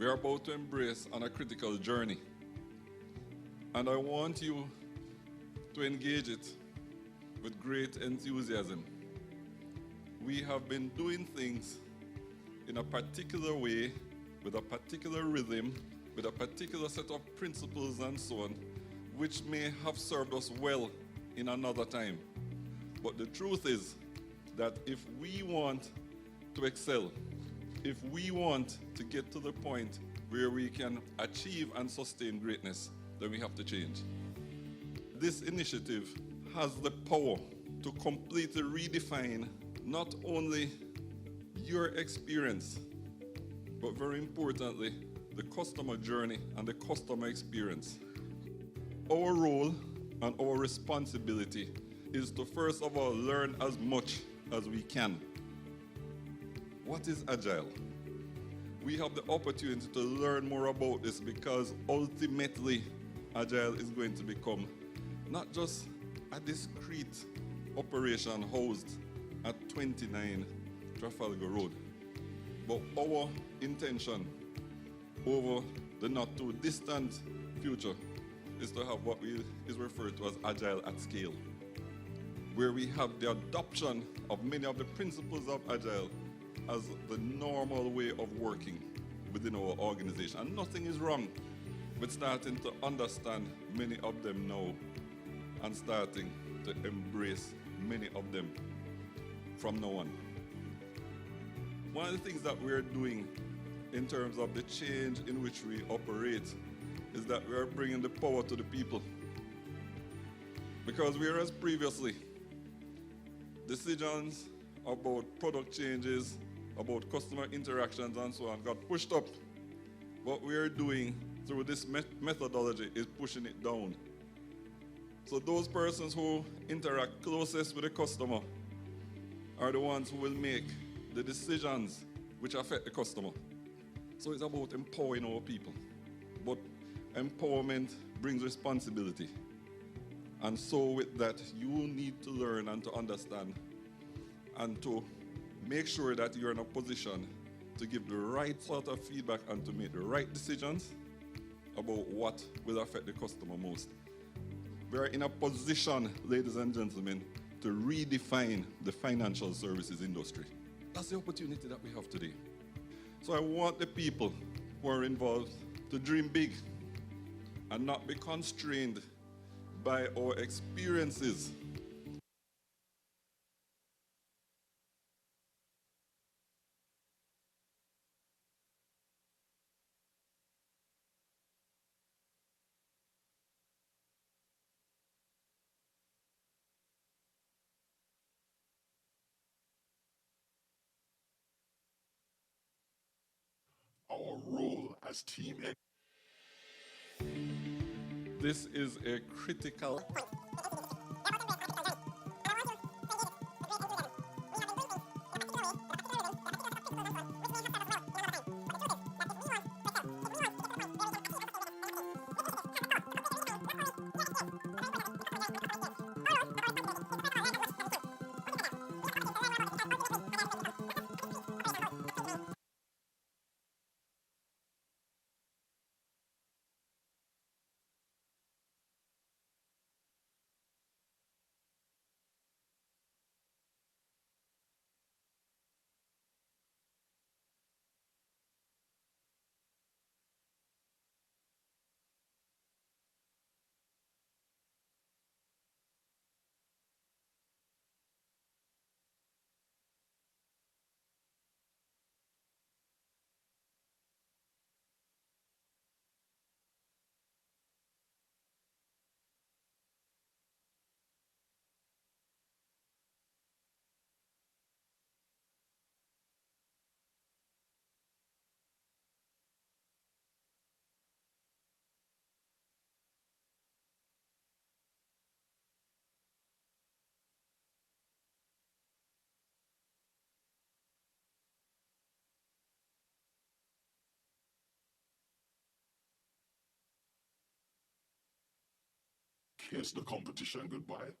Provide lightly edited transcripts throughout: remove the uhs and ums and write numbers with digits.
We are about to embrace on a critical journey. And I want you to engage it with great enthusiasm. We have been doing things in a particular way, with a particular rhythm, with a particular set of principles and so on, which may have served us well in another time. But the truth is that if we want to excel, if we want to get to the point where we can achieve and sustain greatness, then we have to change. This initiative has the power to completely redefine not only your experience, but very importantly, the customer journey and the customer experience. Our role and our responsibility is to first of all learn as much as we can. What is Agile? We have the opportunity to learn more about this because ultimately Agile is going to become not just a discrete operation housed at 29 Trafalgar Road, but our intention over the not too distant future is to have what is referred to as Agile at scale, where we have the adoption of many of the principles of Agile as the normal way of working within our organization. And nothing is wrong with starting to understand many of them now and starting to embrace many of them from now on. One of the things that we're doing in terms of the change in which we operate is that we are bringing the power to the people. Because whereas previously, decisions about product changes, about customer interactions and so on got pushed up, what we are doing through this methodology is pushing it down. So those persons who interact closest with the customer are the ones who will make the decisions which affect the customer. So it's about empowering our people. But empowerment brings responsibility. And so with that, you need to learn and to understand and to make sure that you're in a position to give the right sort of feedback and to make the right decisions about what will affect the customer most. We're in a position, ladies and gentlemen, to redefine the financial services industry. That's the opportunity that we have today. So I want the people who are involved to dream big and not be constrained by our experiences. Our role as Team N. This is a critical Kiss the competition goodbye.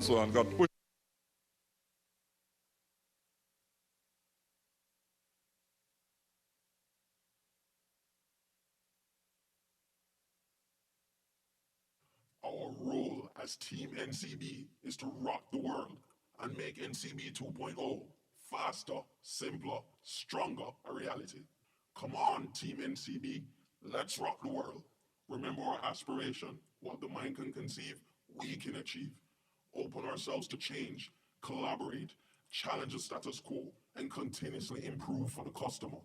so on got pushed. Our role as Team NCB is to rock the world and make NCB 2.0 faster, simpler, stronger a reality. Come on, Team NCB, let's rock the world. Remember our aspiration: what the mind can conceive, we can achieve. Open ourselves to change, collaborate, challenge the status quo, and continuously improve for the customer.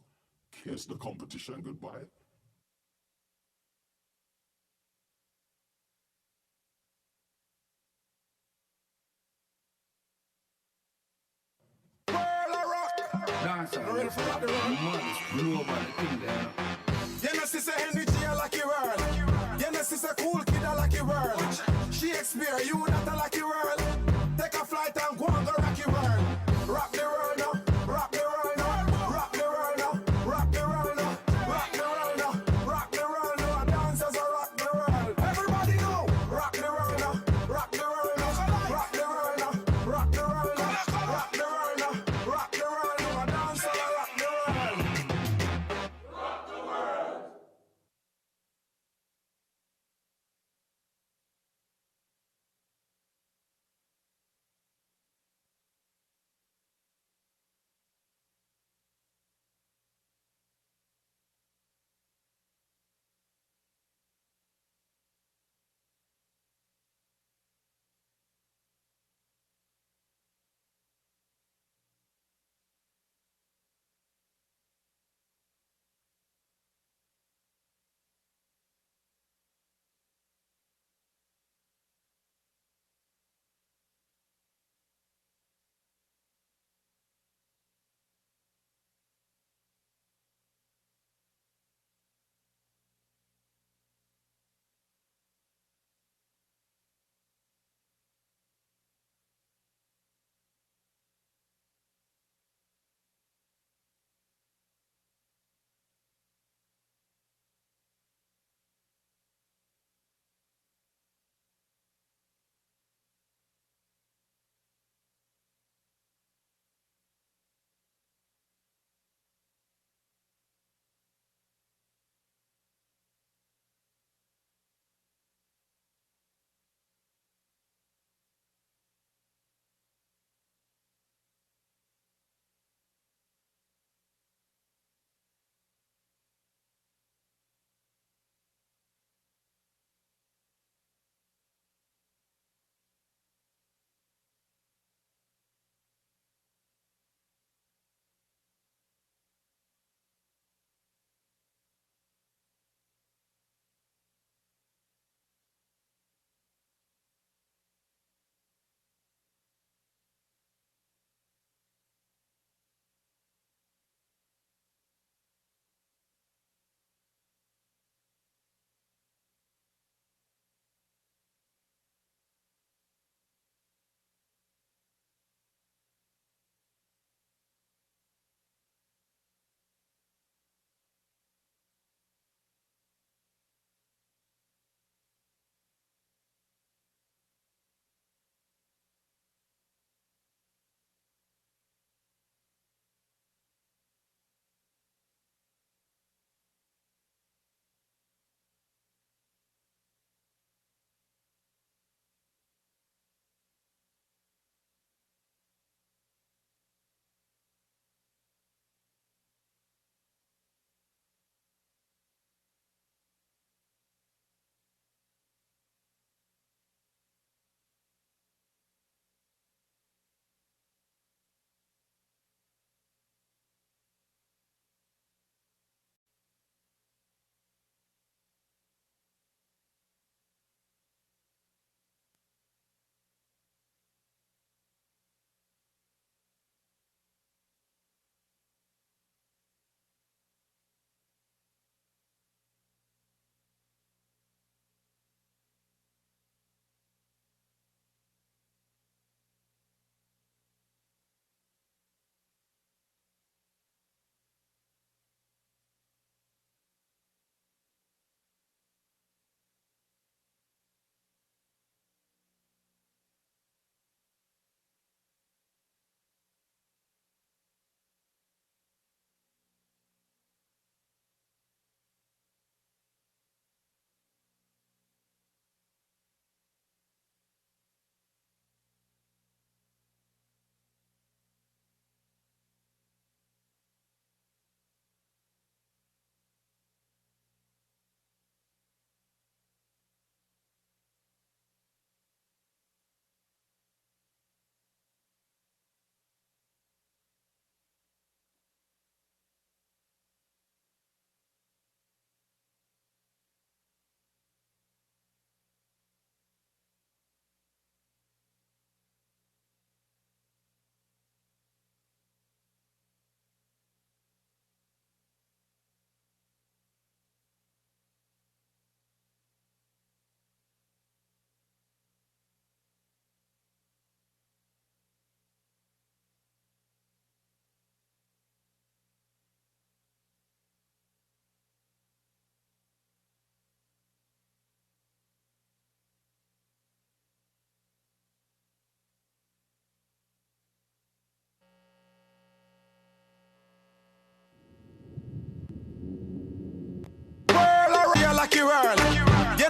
Kiss the competition goodbye. Dancer, ready for rock the world. Global thing there. You know, sister energy, I like your world. You know, sister cool kid, I like your world. Shakespeare, you not a lucky world. Take a flight and go and go rock your world. Rock the world now, rock the world now, rock the world now, rock the world now, rock the world now, rock the world now. Dancers are rock the world. Everybody know, rock the world now, rock the world now, rock the world now, rock the world now, rock the world now, rock the world now. Dancers are rock the world.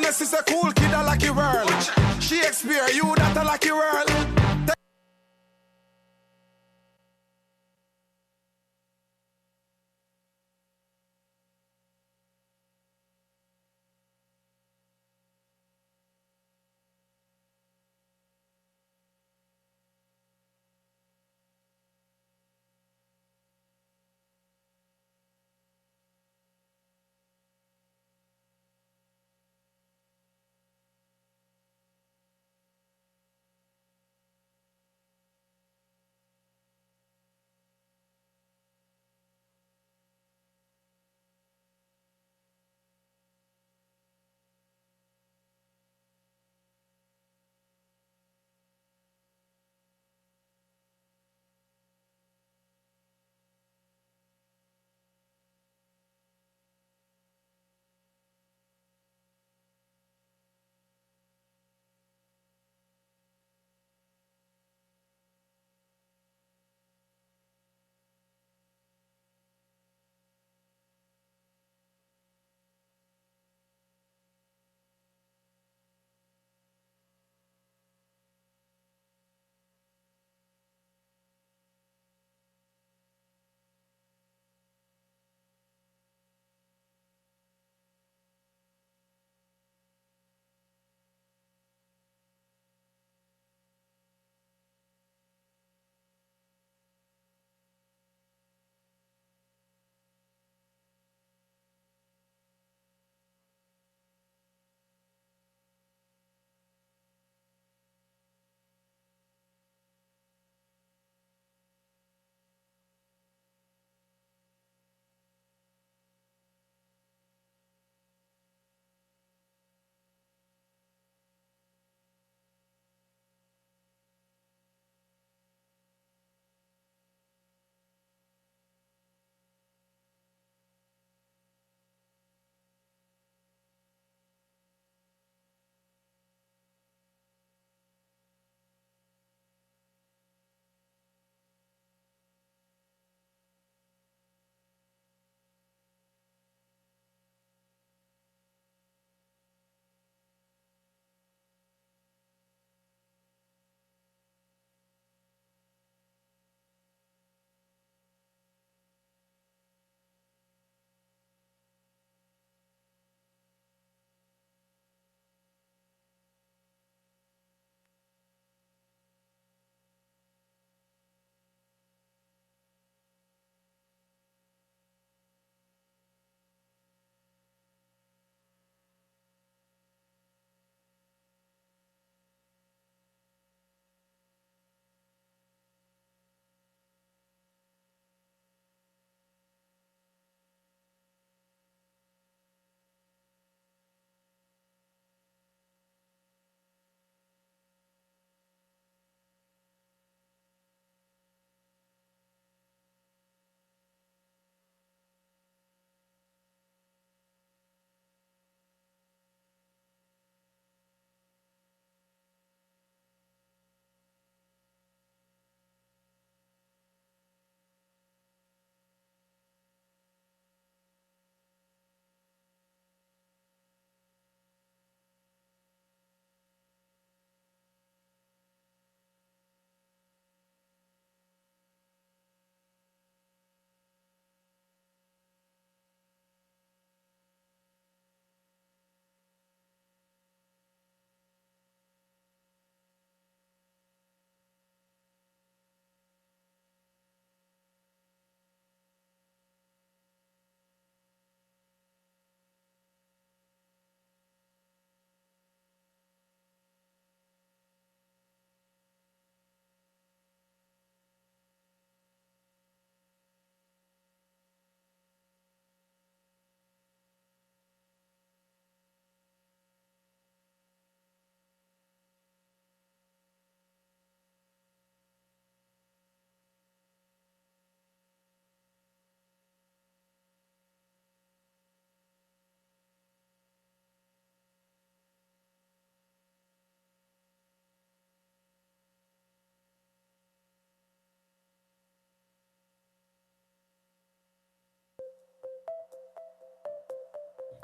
Yes, it's a cool kid, I like your world. Shakespeare, you that I like your world.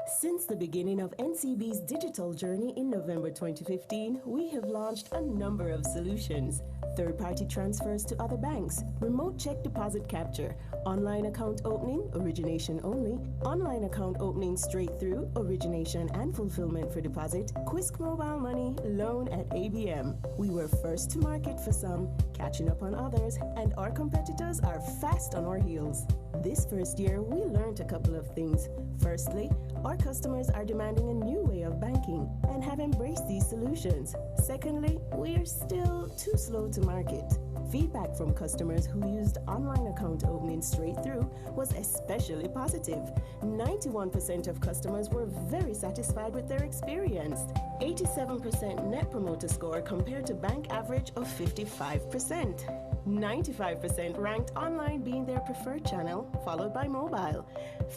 Since the beginning of NCB's digital journey in November 2015, we have launched a number of solutions. Third-party transfers to other banks, remote check deposit capture, online account opening, origination only, online account opening straight through, origination and fulfillment for deposit, Quisk mobile money, loan at ABM. We were first to market for some, catching up on others, and our competitors are fast on our heels. This first year, we learned a couple of things. Firstly, our customers are demanding a new way of banking and have embraced these solutions. Secondly, we are still too slow to market. Feedback from customers who used online account opening straight through was especially positive. 91% of customers were very satisfied with their experience. 87% net promoter score compared to bank average of 55%. 95% ranked online being their preferred channel, followed by mobile.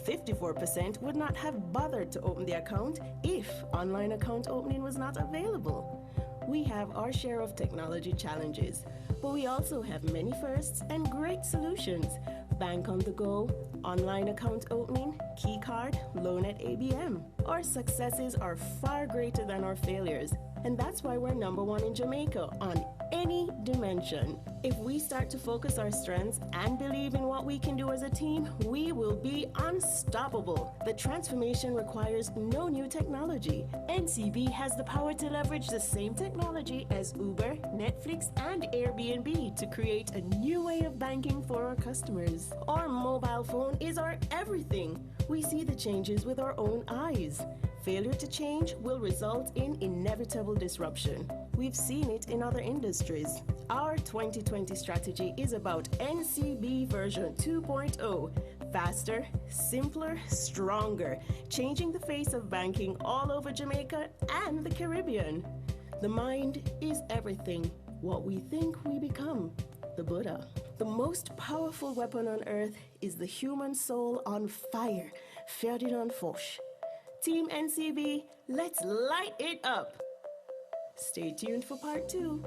54% would not have bothered to open the account if online account opening was not available. We have our share of technology challenges, but we also have many firsts and great solutions. Bank on the go, online account opening, key card, loan at ABM. Our successes are far greater than our failures, and that's why we're number one in Jamaica on any dimension. If we start to focus our strengths and believe in what we can do as a team, we will be unstoppable. The transformation requires no new technology. NCB has the power to leverage the same technology as Uber, Netflix, and Airbnb to create a new way of banking for our customers. Our mobile phone is our everything. We see the changes with our own eyes. Failure to change will result in inevitable disruption. We've seen it in other industries. Our 2020 strategy is about NCB version 2.0. Faster, simpler, stronger, changing the face of banking all over Jamaica and the Caribbean. The mind is everything. What we think we become. The Buddha. The most powerful weapon on earth is the human soul on fire. Ferdinand Foch. Team NCB, let's light it up. Stay tuned for part 2.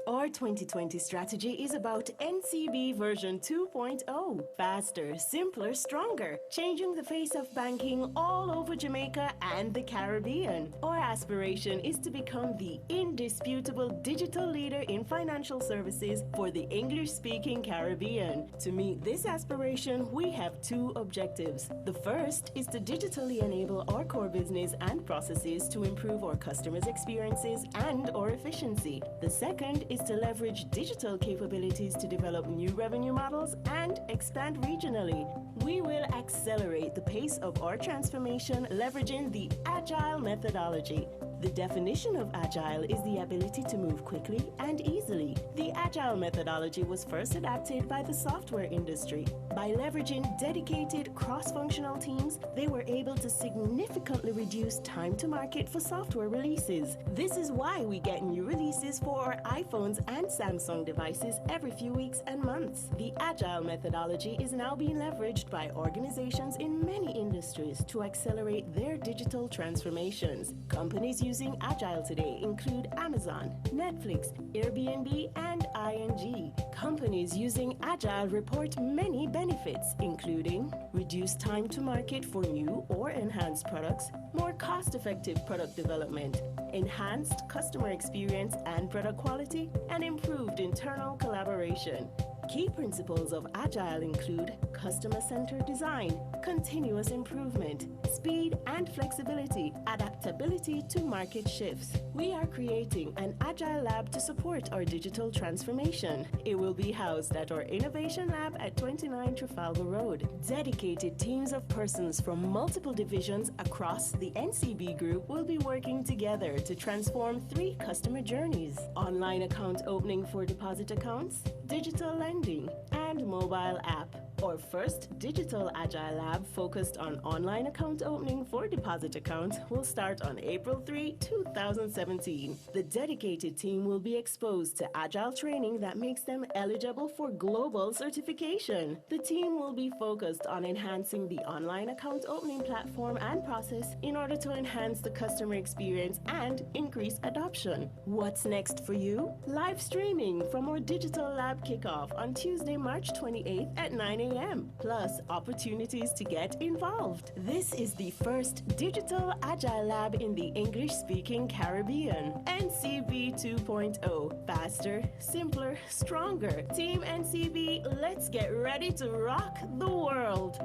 Our 2020 strategy is about NCB version 2.0. Faster, simpler, stronger. Changing the face of banking all over Jamaica and the Caribbean. Our aspiration is to become the indisputable digital leader in financial services for the English-speaking Caribbean. To meet this aspiration, we have 2 objectives. The first is to digitally enable our core business and processes to improve our customers' experiences and our efficiency. The second is to leverage digital capabilities to develop new revenue models and expand regionally. We will accelerate the pace of our transformation leveraging the Agile methodology. The definition of Agile is the ability to move quickly and easily. The Agile methodology was first adapted by the software industry. By leveraging dedicated cross-functional teams, they were able to significantly reduce time to market for software releases. This is why we get new releases for our iPhones and Samsung devices every few weeks and months. The Agile methodology is now being leveraged by organizations in many industries to accelerate their digital transformations. Companies using Agile today include Amazon, Netflix, Airbnb, and ING. Companies using Agile report many benefits, including reduced time to market for new or enhanced products, more cost-effective product development, enhanced customer experience and product quality, and improved internal collaboration. Key principles of Agile include customer-centered design, continuous improvement, speed and flexibility, adaptability to market shifts. We are creating an Agile lab to support our digital transformation. It will be housed at our Innovation Lab at 29 Trafalgar Road. Dedicated teams of persons from multiple divisions across the NCB group will be working together to transform 3 customer journeys: online account opening for deposit accounts, digital lending, and mobile app. Our first digital Agile Lab focused on online account opening for deposit accounts will start on April 3, 2017. The dedicated team will be exposed to Agile training that makes them eligible for global certification. The team will be focused on enhancing the online account opening platform and process in order to enhance the customer experience and increase adoption. What's next for you? Live streaming from our digital lab kickoff on Tuesday, March 28th at 9 a.m. Plus opportunities to get involved. This is the first digital Agile Lab in the English-speaking Caribbean. NCB 2.0. Faster, simpler, stronger. Team NCB, let's get ready to rock the world.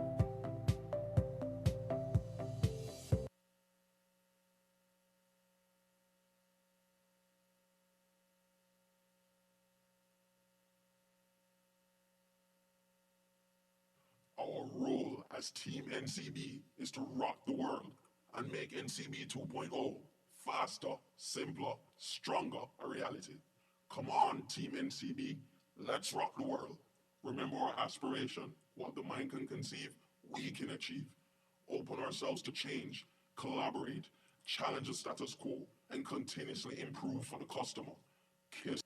Our role as Team NCB is to rock the world and make NCB 2.0 faster, simpler, stronger a reality. Come on, Team NCB, let's rock the world. Remember our aspiration: what the mind can conceive, we can achieve. Open ourselves to change, collaborate, challenge the status quo, and continuously improve for the customer. Kiss.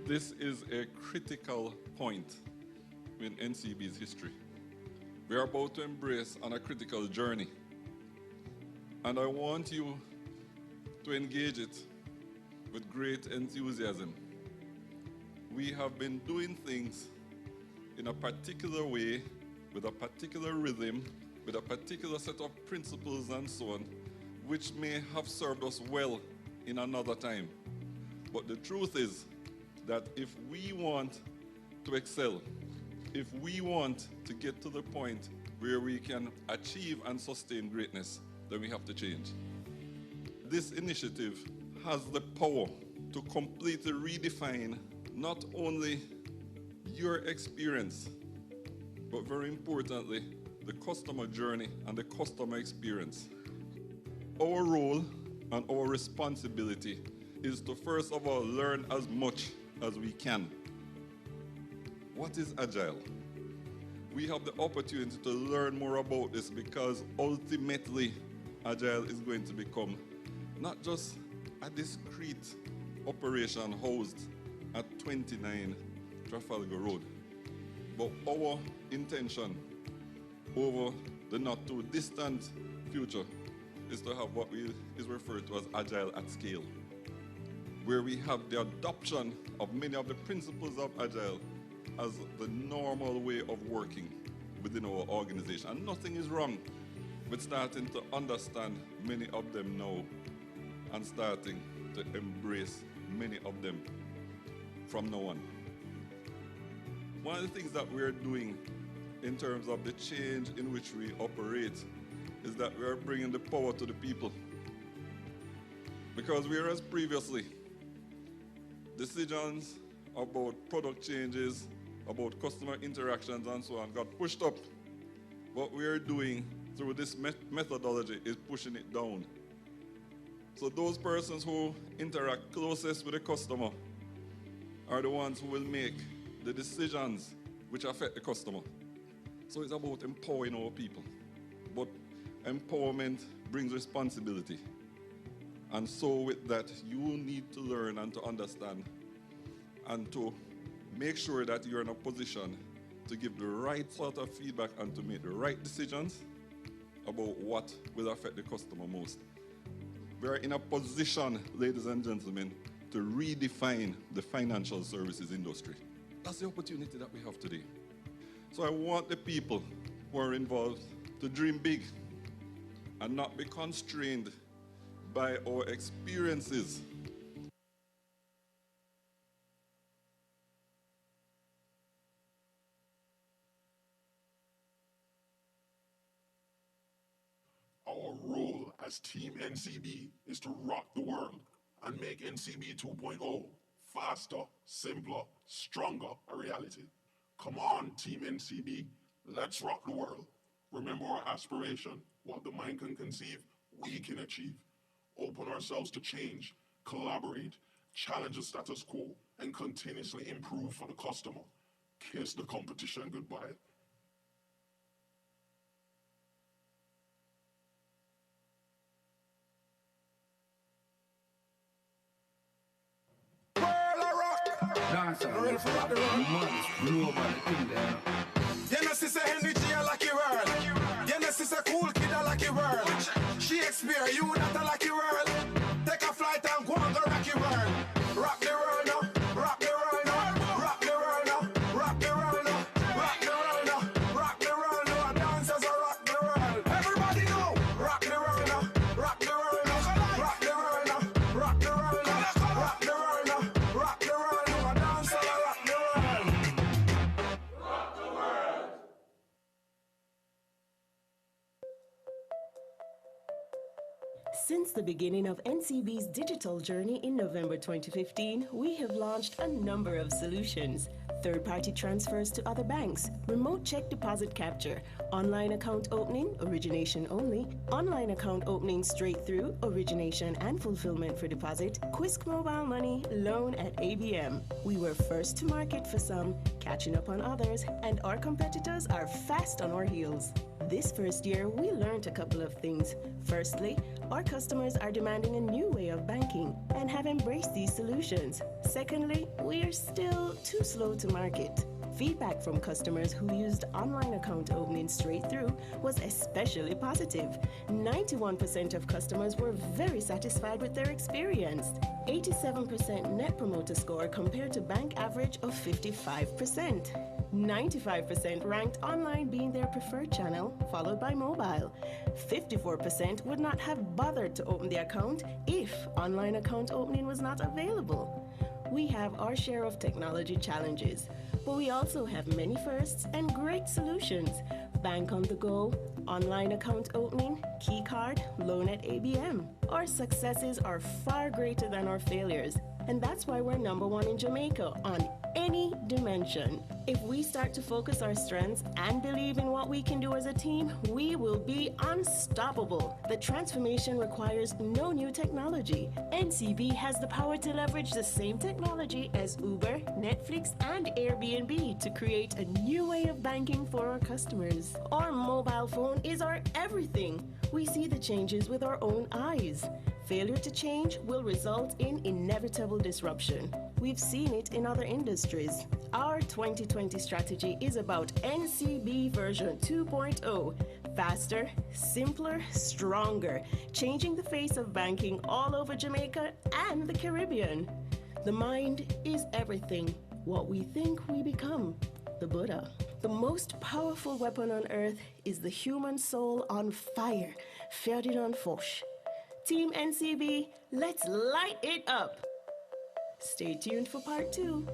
This is a critical point in NCB's history. We are about to embrace on a critical journey. And I want you to engage it with great enthusiasm. We have been doing things in a particular way, with a particular rhythm, with a particular set of principles and so on, which may have served us well in another time. But the truth is that if we want to excel, if we want to get to the point where we can achieve and sustain greatness, then we have to change. This initiative has the power to completely redefine not only your experience, but very importantly, the customer journey and the customer experience. Our role and our responsibility is to first of all learn as much as we can. What is Agile? We have the opportunity to learn more about this because ultimately Agile is going to become not just a discrete operation housed at 29 Trafalgar Road, but our intention over the not too distant future is to have what is referred to as Agile at scale, where we have the adoption of many of the principles of Agile as the normal way of working within our organization. And nothing is wrong with starting to understand many of them now and starting to embrace many of them from now on. One of the things that we're doing in terms of the change in which we operate is that we are bringing the power to the people. Because whereas previously, decisions about product changes, about customer interactions and so on got pushed up, what we are doing through this methodology is pushing it down. So those persons who interact closest with the customer are the ones who will make the decisions which affect the customer. So it's about empowering our people. But empowerment brings responsibility. And so with that, you need to learn and to understand and to make sure that you're in a position to give the right sort of feedback and to make the right decisions about what will affect the customer most. We're in a position, ladies and gentlemen, to redefine the financial services industry. That's the opportunity that we have today. So I want the people who are involved to dream big and not be constrained by our experiences. Our role as as Team NCB is to rock the world and make NCB 2.0 faster, simpler, stronger a reality. Come on, Team NCB, let's rock the world. Remember our aspiration, what the mind can conceive, we can achieve. Open ourselves to change, collaborate, challenge the status quo, and continuously improve for the customer. Kiss the competition goodbye. Dancer, ready for rock the world. Money, global, thing there. You know, sister Henry G, I like your world. You know, sister Cool Kid, I like your world. She experience you not a lucky world. Take a flight and go and go rock your world. Rock the world now, rock the world now, rock the world now, rock the world now, rock the world now, rock the world now. Dancers are rock the world. Everybody know, rock the world now, rock the world now, rock the world now, rock the world now, rock the world now, rock the world now. Dancers are rock the world. Rock the world. Since the beginning of NCB's digital journey in November 2015, we have launched a number of solutions. Third-party transfers to other banks, remote check deposit capture, online account opening, origination only, online account opening straight through, origination and fulfillment for deposit, Quisk mobile money, loan at ABM. We were first to market for some, catching up on others, and our competitors are fast on our heels. This first year, we learned a couple of things. Firstly, our customers are demanding a new way of banking and have embraced these solutions. Secondly, we are still too slow to market. Feedback from customers who used online account opening straight through was especially positive. 91% of customers were very satisfied with their experience. 87% net promoter score compared to bank average of 55%. 95% ranked online being their preferred channel, followed by mobile. 54% would not have bothered to open the account if online account opening was not available. We have our share of technology challenges, but we also have many firsts and great solutions. Bank on the go, online account opening, key card, loan at ABM. Our successes are far greater than our failures, and that's why we're number one in Jamaica on any dimension. If we start to focus our strengths and believe in what we can do as a team, we will be unstoppable. The transformation requires no new technology. NCB has the power to leverage the same technology as Uber, Netflix, and Airbnb to create a new way of banking for our customers. Our mobile phone is our everything. We see the changes with our own eyes. Failure to change will result in inevitable disruption. We've seen it in other industries. Our 2020 strategy is about NCB version 2.0. Faster, simpler, stronger, changing the face of banking all over Jamaica and the Caribbean. The mind is everything. What we think, we become. The Buddha. The most powerful weapon on earth is the human soul on fire. Ferdinand Foch. Team NCB, let's light it up. Stay tuned for part 2.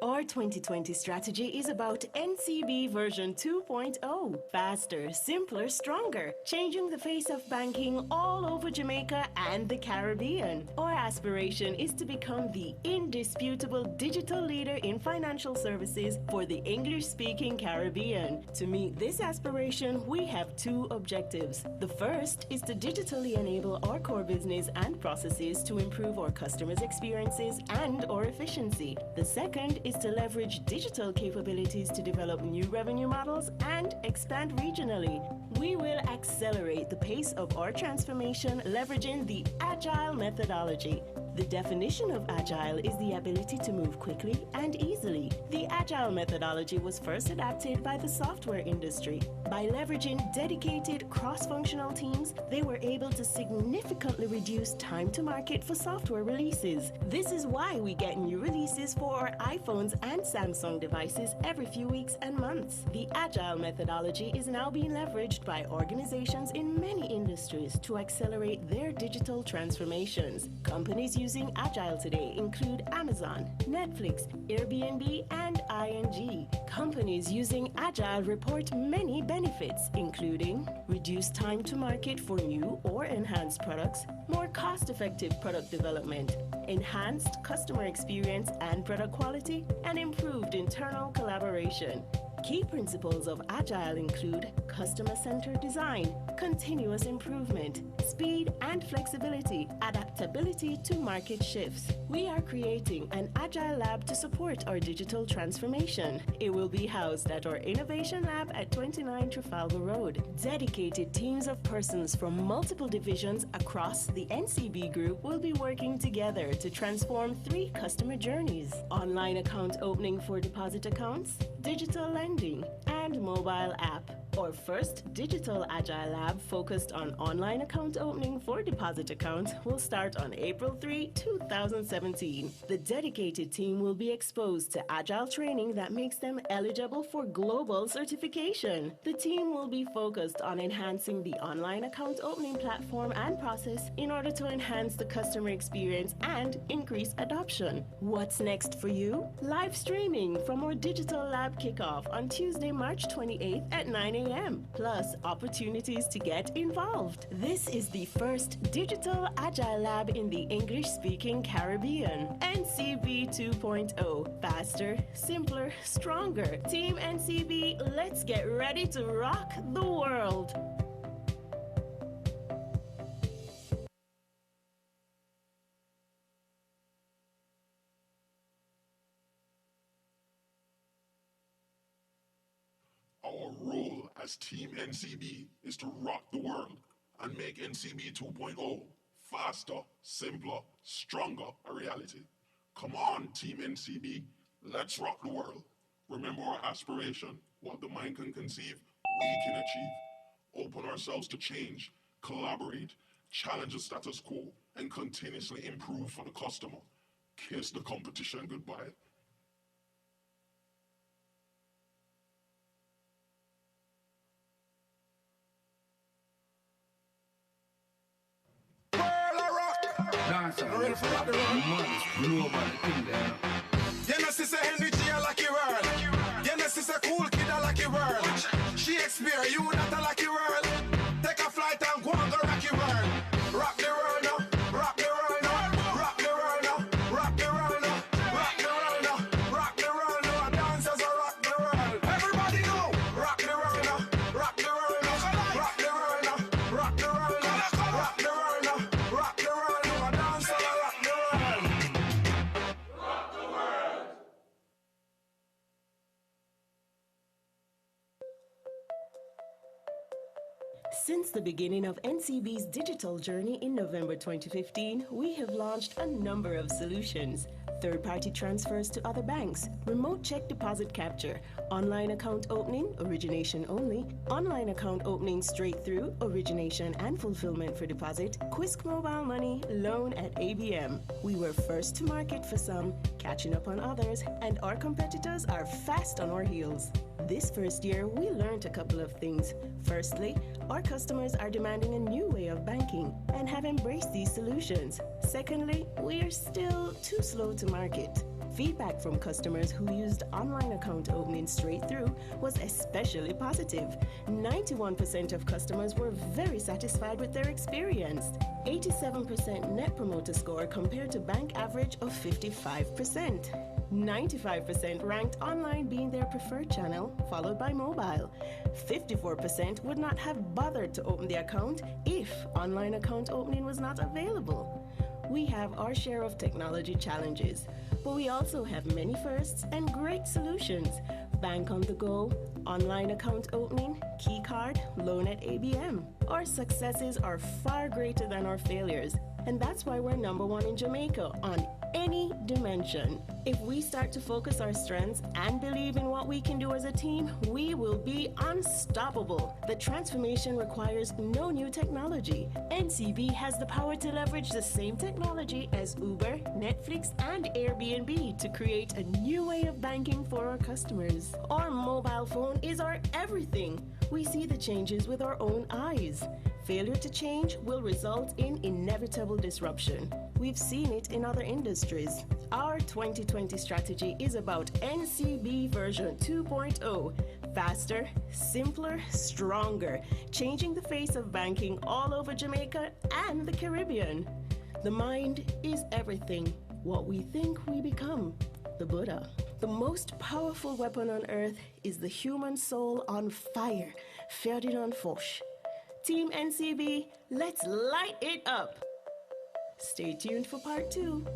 Our 2020 strategy is about NCB version 2.0. Faster, simpler, stronger, changing the face of banking all over Jamaica and the Caribbean. Our aspiration is to become the indisputable digital leader in financial services for the English-speaking Caribbean. To meet this aspiration, we have 2 objectives. The first is to digitally enable our core business and processes to improve our customers' experiences and our efficiency. The second is to leverage digital capabilities to develop new revenue models and expand regionally. We will accelerate the pace of our transformation leveraging the Agile methodology. The definition of Agile is the ability to move quickly and easily. The Agile methodology was first adapted by the software industry. By leveraging dedicated cross-functional teams, they were able to significantly reduce time to market for software releases. This is why we get new releases for our iPhones and Samsung devices every few weeks and months. The Agile methodology is now being leveraged by organizations in many industries to accelerate their digital transformations. Companies using Agile today include Amazon, Netflix, Airbnb, and ING. Companies using Agile report many benefits, including reduced time to market for new or enhanced products, more cost-effective product development, enhanced customer experience and product quality, and improved internal collaboration. Key principles of Agile include customer-centered design, continuous improvement, speed and flexibility, adaptability to market shifts. We are creating an Agile lab to support our digital transformation. It will be housed at our Innovation Lab at 29 Trafalgar Road. Dedicated teams of persons from multiple divisions across the NCB group will be working together to transform 3 customer journeys: online account opening for deposit accounts, digital lending, and mobile app. Our first digital Agile lab focused on online account opening for deposit accounts will start on April 3, 2017. The dedicated team will be exposed to Agile training that makes them eligible for global certification. The team will be focused on enhancing the online account opening platform and process in order to enhance the customer experience and increase adoption. What's next for you? Live streaming from our digital lab kickoff on Tuesday, March 28th at 9 a.m. Plus opportunities to get involved. This is the first digital Agile lab in the English-speaking Caribbean. NCB 2.0. Faster, simpler, stronger. Team NCB, let's get ready to rock the world. Our role as Team NCB is to rock the world and make NCB 2.0 faster, simpler, stronger a reality. Come on, Team NCB, let's rock the world. Remember our aspiration: what the mind can conceive, we can achieve. Open ourselves to change, collaborate, challenge the status quo, and continuously improve for the customer. Kiss the competition goodbye. Dancer, ready for rock the world. Global thing there. You know, sister Henry G, I like your world. You know, sister Cool Kid, I like your world. Shakespeare, you not a like your world. Take a flight and go and go rock your world. Rock the world now, rock the world now, rock the world now, rock the world now, rock the world now, rock the world now. Dancers are rock the world. Everybody know, rock the world now, rock the world now, rock the world now, rock the world now, rock the world now, rock the world now. Dancers are rock the world. Since the beginning of NCB's digital journey in November 2015, we have launched a number of solutions: third-party transfers to other banks, remote check deposit capture, online account opening, origination only, online account opening straight through, origination and fulfillment for deposit, Quisk mobile money, loan at ABM. We were first to market for some, catching up on others, and our competitors are fast on our heels. This first year, we learned a couple of things. Firstly, our customers are demanding a new way of banking and have embraced these solutions. Secondly, we are still too slow to market. Feedback from customers who used online account opening straight through was especially positive. 91% of customers were very satisfied with their experience. 87% net promoter score compared to bank average of 55%. 95% ranked online being their preferred channel, followed by mobile. 54% would not have bothered to open the account if online account opening was not available. We have our share of technology challenges, but we also have many firsts and great solutions. Bank on the go, online account opening, key card, loan at ABM. Our successes are far greater than our failures, and that's why we're #1 in Jamaica on any dimension. If we start to focus our strengths and believe in what we can do as a team, we will be unstoppable. The transformation requires no new technology. NCB has the power to leverage the same technology as Uber, Netflix, and Airbnb to create a new way of banking for our customers. Our mobile phone is our everything. We see the changes with our own eyes. Failure to change will result in inevitable disruption. We've seen it in other industries. Our 2020 strategy is about NCB version 2.0. Faster, simpler, stronger, changing the face of banking all over Jamaica and the Caribbean. The mind is everything. What we think we become. The Buddha. The most powerful weapon on earth is the human soul on fire. Ferdinand Foch. Team NCB, let's light it up. Stay tuned for part 2.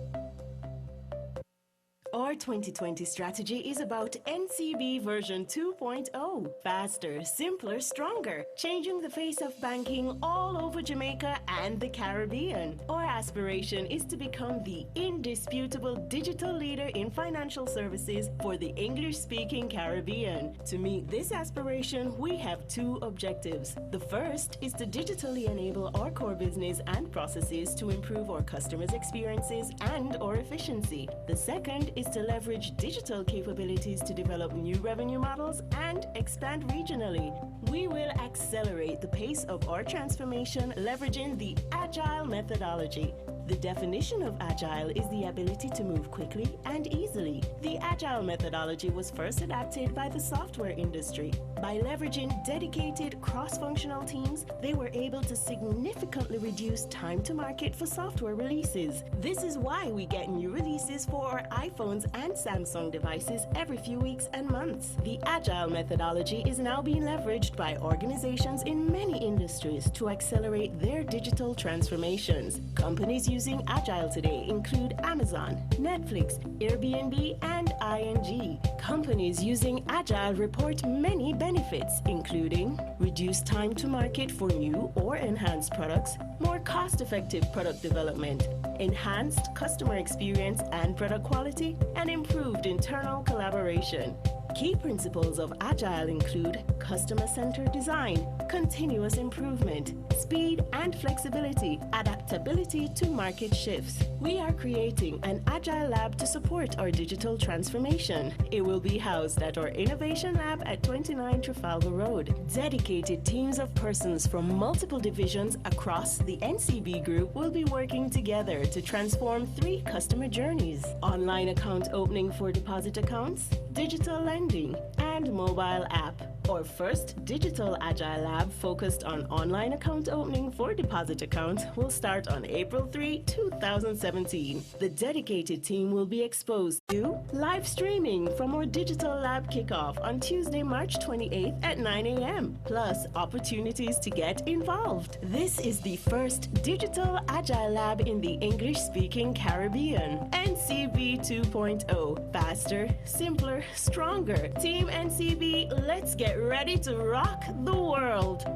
Our 2020 strategy is about NCB version 2.0. Faster, simpler, stronger. Changing the face of banking all over Jamaica and the Caribbean. Our aspiration is to become the indisputable digital leader in financial services for the English-speaking Caribbean. To meet this aspiration, we have 2 objectives. The first is to digitally enable our core business and processes to improve our customers' experiences and our efficiency. The second is to leverage digital capabilities to develop new revenue models and expand regionally. We will accelerate the pace of our transformation leveraging the Agile methodology. The definition of Agile is the ability to move quickly and easily. The Agile methodology was first adapted by the software industry. By leveraging dedicated cross-functional teams, they were able to significantly reduce time to market for software releases. This is why we get new releases for our iPhones and Samsung devices every few weeks and months. The Agile methodology is now being leveraged by organizations in many industries to accelerate their digital transformations. Companies using Agile today include Amazon, Netflix, Airbnb, and ING. Companies using Agile report many benefits, including reduced time to market for new or enhanced products, more cost-effective product development, enhanced customer experience and product quality, and improved internal collaboration. Key principles of Agile include customer-centered design, continuous improvement, speed and flexibility, adaptability to market shifts. We are creating an Agile lab to support our digital transformation. It will be housed at our Innovation Lab at 29 Trafalgar Road. Dedicated teams of persons from multiple divisions across the NCB group will be working together to transform 3 customer journeys: online account opening for deposit accounts, digital lending, and mobile app. Our first digital Agile lab focused on online account opening for deposit accounts will start on April 3, 2017. The dedicated team will be exposed to live streaming from our digital lab kickoff on Tuesday, March 28th at 9 a.m., plus opportunities to get involved. This is the first digital Agile lab in the English-speaking Caribbean. NCB 2.0. Faster, simpler, stronger. Team NCB, let's get ready to rock the world.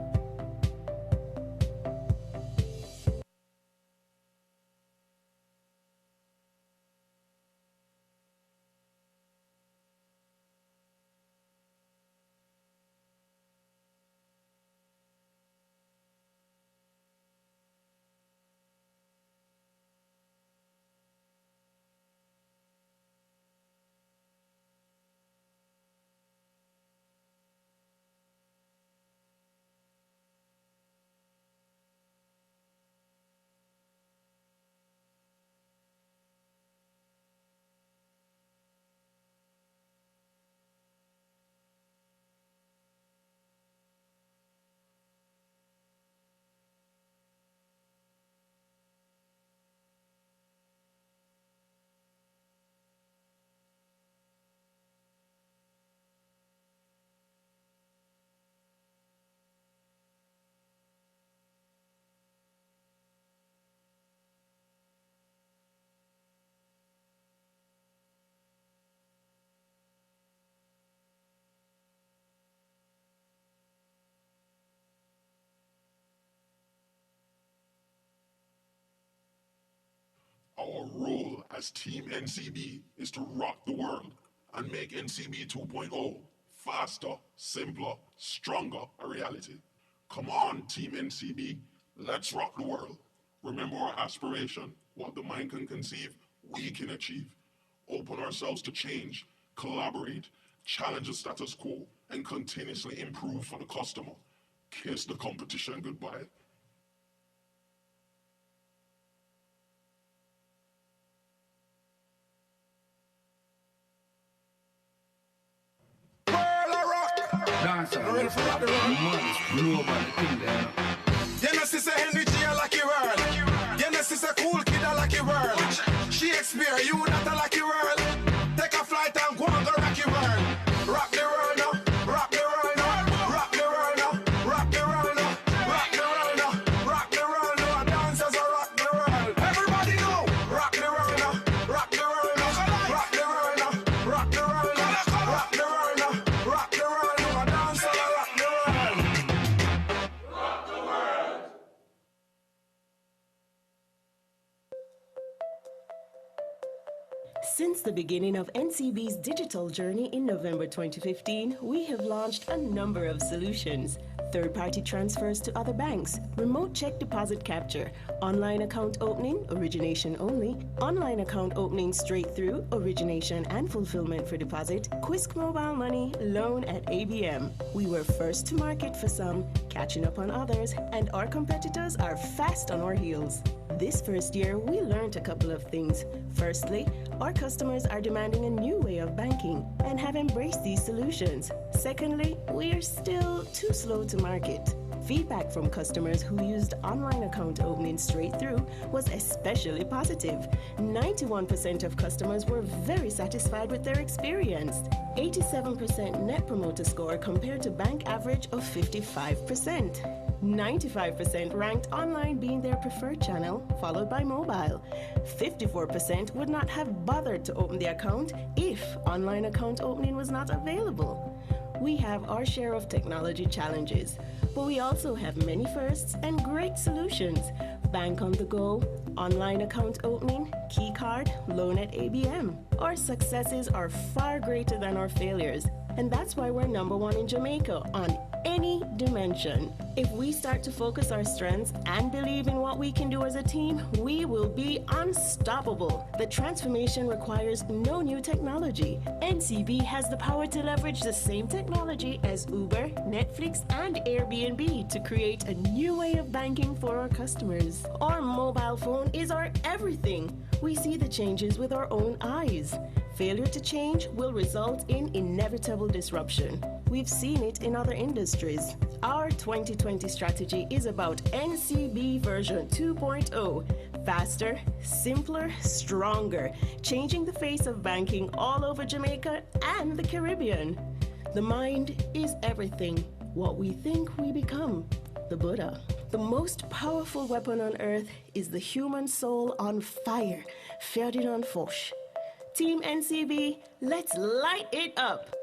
Our role as Team NCB is to rock the world and make NCB 2.0 faster, simpler, stronger a reality. Come on, Team NCB, let's rock the world. Remember our aspiration: what the mind can conceive, we can achieve. Open ourselves to change, collaborate, challenge the status quo, and continuously improve for the customer. Kiss the competition goodbye. Dance all. Ready for rock the world? Maddest global thing there. You know, sister Henry G, I like your world. You know, sister Cool Kid, I like your world. She experience you, not a like your world. Take a flight and go and go rock your world. Rock the world now, rock the world now, rock the world now, rock the world now, rock the world now, rock the world now. Dancers are rock the world. Everybody know, rock the world now, rock the world now, rock the world now, rock the world now, rock the world now, rock the world now. Dancers are rock the world. Since the beginning of NCB's digital journey in November 2015, we have launched a number of solutions. Third-party transfers to other banks, remote check deposit capture, online account opening, origination only, online account opening straight through, origination and fulfillment for deposit, Quisk Mobile Money, loan at ABM. We were first to market for some, catching up on others, and our competitors are fast on our heels. This first year, we learned a couple of things. Firstly, our customers are demanding a new way of banking and have embraced these solutions. Secondly, we are still too slow to market. Feedback from customers who used online account opening straight through was especially positive. 91% of customers were very satisfied with their experience. 87% net promoter score compared to bank average of 55%. 95% ranked online being their preferred channel, followed by mobile. 54% would not have bothered to open the account if online account opening was not available. We have our share of technology challenges, but we also have many firsts and great solutions. Bank on the go, online account opening, key card, loan at ABM. Our successes are far greater than our failures, and that's why we're number one in Jamaica on any dimension. If we start to focus our strengths and believe in what we can do as a team, we will be unstoppable. The transformation requires no new technology. NCB has the power to leverage the same technology as Uber, Netflix, and Airbnb to create a new way of banking for our customers. Our mobile phone is our everything. We see the changes with our own eyes. Failure to change will result in inevitable disruption. We've seen it in other industries. Our 2020 strategy is about NCB version 2.0. Faster, simpler, stronger, changing the face of banking all over Jamaica and the Caribbean. The mind is everything. What we think, we become. The Buddha. The most powerful weapon on earth is the human soul on fire. Ferdinand Foch. Team NCB, let's light it up.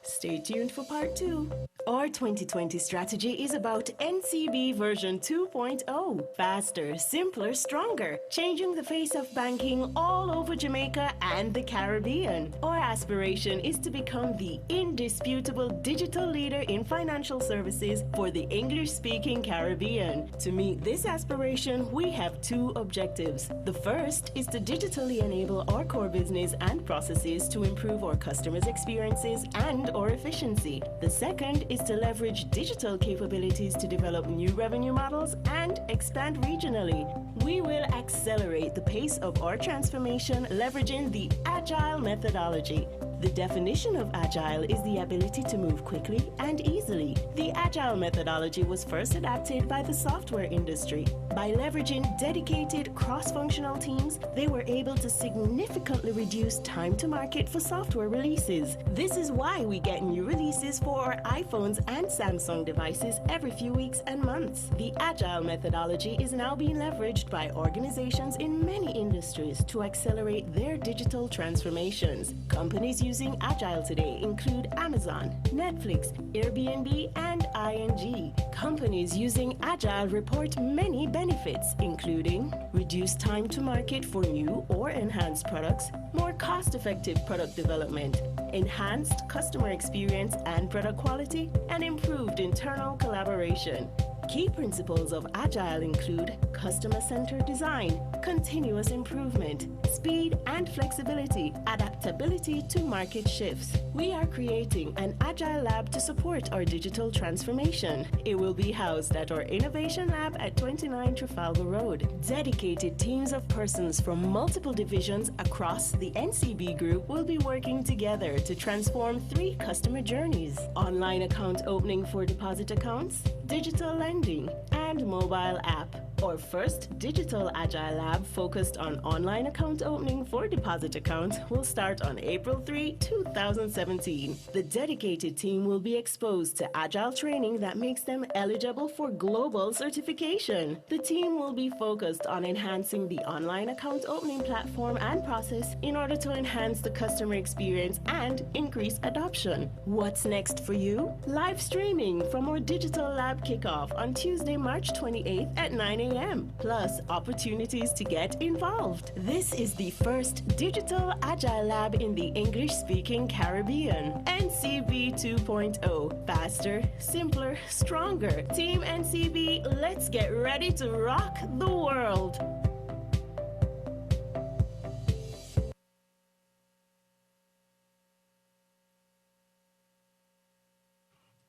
Stay tuned for part 2. Our 2020 strategy is about NCB version 2.0. Faster, simpler, stronger. Changing the face of banking all over Jamaica and the Caribbean. Our aspiration is to become the indisputable digital leader in financial services for the English-speaking Caribbean. To meet this aspiration, we have 2 objectives. The first is to digitally enable our core business and processes to improve our customers' experiences and our efficiency. The second is to leverage digital capabilities to develop new revenue models and expand regionally. We will accelerate the pace of our transformation leveraging the Agile methodology. The definition of Agile is the ability to move quickly and easily. The Agile methodology was first adapted by the software industry. By leveraging dedicated cross-functional teams, they were able to significantly reduce time to market for software releases. This is why we get new releases for our iPhones and Samsung devices every few weeks and months. The Agile methodology is now being leveraged by organizations in many industries to accelerate their digital transformations. Companies using Agile today include Amazon, Netflix, Airbnb, and ING. Companies using Agile report many benefits, including reduced time to market for new or enhanced products, more cost-effective product development, enhanced customer experience and product quality, and improved internal collaboration. Key principles of Agile include customer-centered design, continuous improvement, speed and flexibility, adaptability to market shifts. We are creating an Agile lab to support our digital transformation. It will be housed at our Innovation Lab at 29 Trafalgar Road. Dedicated teams of persons from multiple divisions across the NCB group will be working together to transform 3 customer journeys: online account opening for deposit accounts, digital lending, and mobile app. Our first digital Agile lab focused on online account opening for deposit accounts will start on April 3, 2017. The dedicated team will be exposed to Agile training that makes them eligible for global certification. The team will be focused on enhancing the online account opening platform and process in order to enhance the customer experience and increase adoption. What's next for you? Live streaming from our digital lab kickoff on Tuesday, March 28th at 9 a.m. Plus opportunities to get involved. This is the first digital Agile lab in the English-speaking Caribbean. NCB 2.0. Faster, simpler, stronger. Team NCB, let's get ready to rock the world.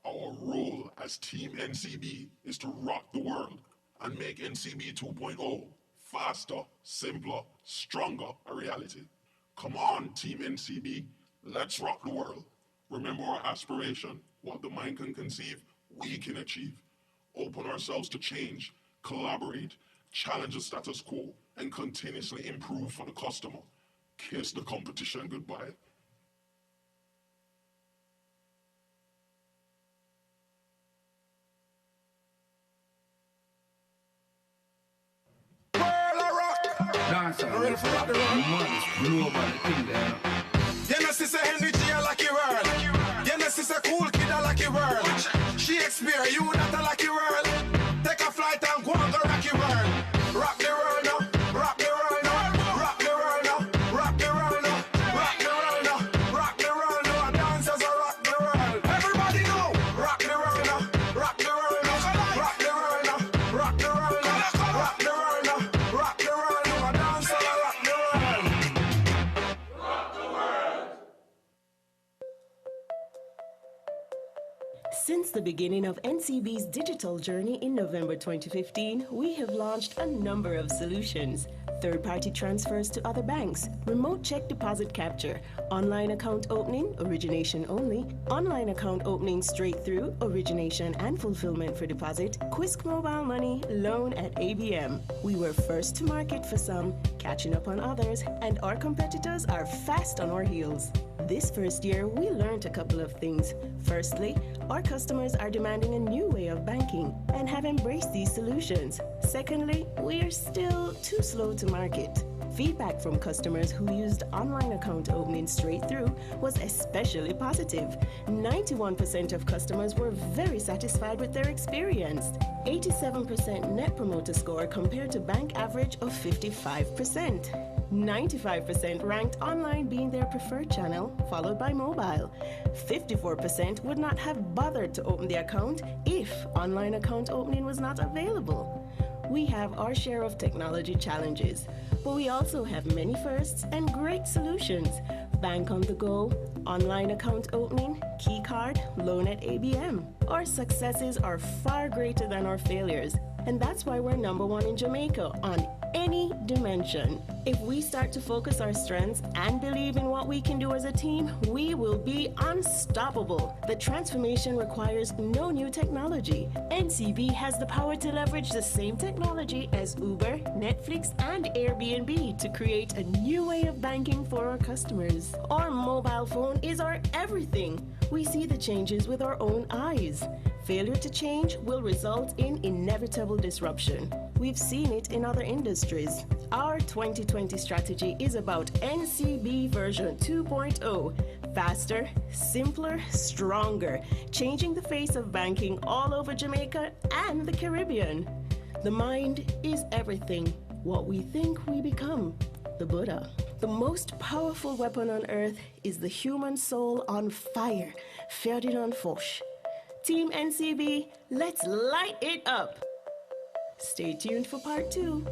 Our role as Team NCB is to rock the world and make NCB 2.0 faster, simpler, stronger a reality. Come on, Team NCB, let's rock the world. Remember our aspiration: what the mind can conceive, we can achieve. Open ourselves to change, collaborate, challenge the status quo, and continuously improve for the customer. Kiss the competition goodbye. Dancer. Ready for rock the world? Modest, global thing there. You know, sister Henry G, I like your world. You know, sister Cool Kid, I like your world. Shakespeare, you not a like your world. Take a flight and go and go rock your world. Rock the world now, rock the world now, rock the world now, rock the world now, rock the world now, rock the world now. Dancers are rock the world. Everybody know, rock the world now, rock the world now, rock the world now, rock the world now, rock the world now, rock the world now. Dancers are rock the world. Since the beginning of NCB's digital journey in November 2015, we have launched a number of solutions: third-party transfers to other banks, remote check deposit capture, online account opening, origination only, online account opening straight through, origination and fulfillment for deposit, Quisk mobile money, loan at ABM. We were first to market for some, catching up on others, and our competitors are fast on our heels. This first year, we learned a couple of things. Firstly, our customers are demanding a new way of banking and have embraced these solutions. Secondly, we are still too slow to market. Feedback from customers who used online account opening straight through was especially positive. 91% of customers were very satisfied with their experience. 87% net promoter score compared to bank average of 55%. 95% ranked online being their preferred channel, followed by mobile. 54% would not have bothered to open the account if online account opening was not available. We have our share of technology challenges, but we also have many firsts and great solutions. Bank on the go, online account opening, key card, loan at ABM. Our successes are far greater than our failures, and that's why we're #1 in Jamaica on any dimension. If we start to focus our strengths and believe in what we can do as a team, we will be unstoppable. The transformation requires no new technology. NCB has the power to leverage the same technology as Uber, Netflix, and Airbnb to create a new way of banking for our customers. Our mobile phone is our everything. We see the changes with our own eyes. Failure to change will result in inevitable disruption. We've seen it in other industries. Our 2020 strategy is about NCB version 2.0. Faster, simpler, stronger, changing the face of banking all over Jamaica and the Caribbean. The mind is everything. What we think, we become. The Buddha. The most powerful weapon on earth is the human soul on fire. Ferdinand Foch. Team NCB, let's light it up. Stay tuned for part 2.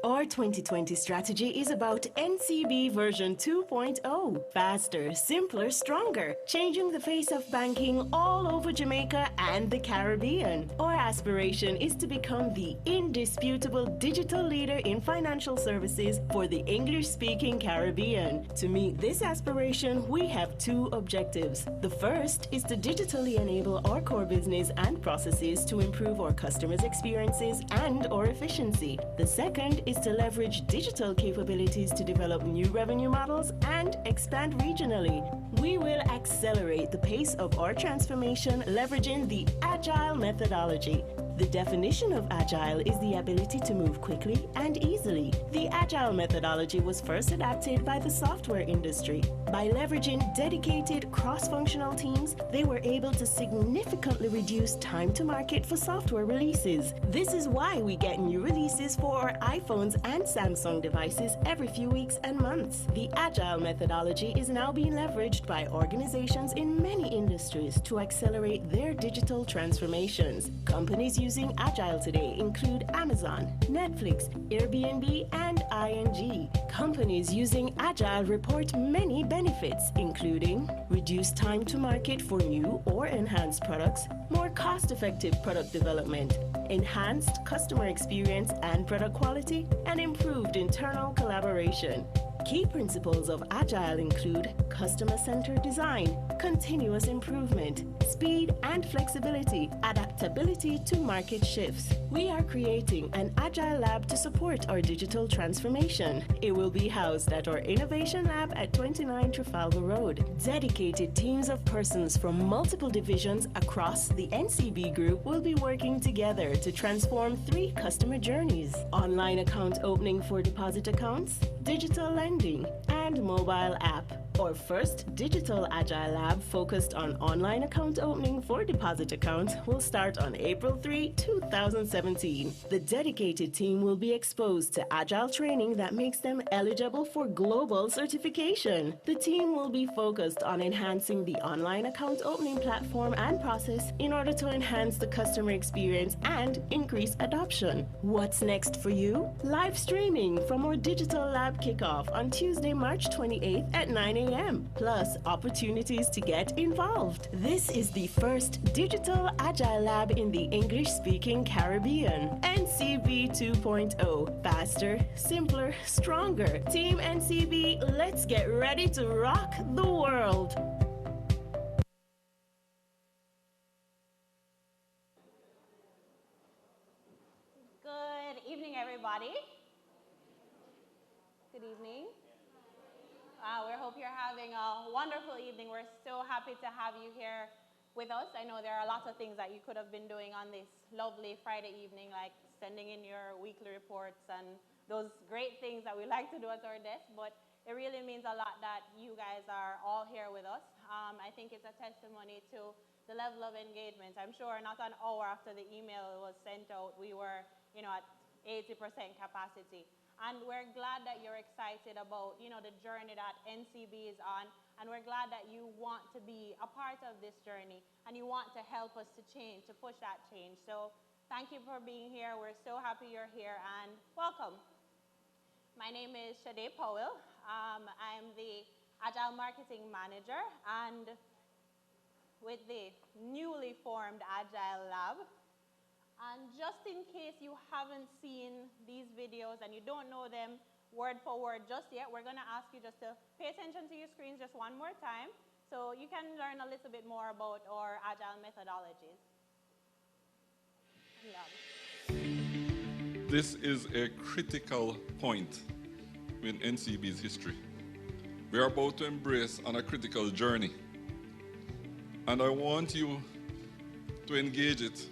Our 2020 strategy is about NCB version 2.0. Faster, simpler, stronger. Changing the face of banking all over Jamaica and the Caribbean. Our aspiration is to become the indisputable digital leader in financial services for the English-speaking Caribbean. To meet this aspiration, we have 2 objectives. The first is to digitally enable our core business and processes to improve our customers' experiences and our efficiency. The second is to leverage digital capabilities to develop new revenue models and expand regionally. We will accelerate the pace of our transformation leveraging the Agile methodology. The definition of Agile is the ability to move quickly and easily. The Agile methodology was first adapted by the software industry. By leveraging dedicated cross-functional teams, they were able to significantly reduce time to market for software releases. This is why we get new releases for our iPhones and Samsung devices every few weeks and months. The Agile methodology is now being leveraged by organizations in many industries to accelerate their digital transformations. Companies using Agile today include Amazon, Netflix, Airbnb, and ING. Companies using Agile report many benefits, including reduced time to market for new or enhanced products, more cost-effective product development, enhanced customer experience and product quality, and improved internal collaboration. Key principles of Agile include customer-centered design, continuous improvement, speed and flexibility, adaptability to market shifts. We are creating an Agile lab to support our digital transformation. It will be housed at our Innovation Lab at 29 Trafalgar Road. Dedicated teams of persons from multiple divisions across the NCB group will be working together to transform 3 customer journeys: online account opening for deposit accounts, digital lending, and mobile app. Our first digital Agile lab focused on online account opening for deposit accounts will start on April 3, 2017. The dedicated team will be exposed to Agile training that makes them eligible for global certification. The team will be focused on enhancing the online account opening platform and process in order to enhance the customer experience and increase adoption. What's next for you? Live streaming from our digital lab kickoff on Tuesday, March 28th at 9 a.m. Plus opportunities to get involved. This is the first digital Agile lab in the English-speaking Caribbean. NCB 2.0. Faster, simpler, stronger. Team NCB, let's get ready to rock the world. Good evening, everybody. Good evening. We hope you're having a wonderful evening. We're so happy to have you here with us. I know there are lots of things that you could have been doing on this lovely Friday evening, like sending in your weekly reports and those great things that we like to do at our desk, but it really means a lot that you guys are all here with us. I think it's a testimony to the level of engagement. I'm sure not an hour after the email was sent out, we were, at 80% capacity. And we're glad that you're excited about, the journey that NCB is on. And we're glad that you want to be a part of this journey and you want to help us to change, to push that change. So thank you for being here. We're so happy you're here and welcome. My name is Shade Powell. I'm the Agile Marketing Manager and with the newly formed Agile Lab. And just in case you haven't seen these videos and you don't know them word for word just yet, we're going to ask you just to pay attention to your screens just one more time so you can learn a little bit more about our Agile methodologies. This is a critical point in NCB's history. We are about to embrace on a critical journey. And I want you to engage it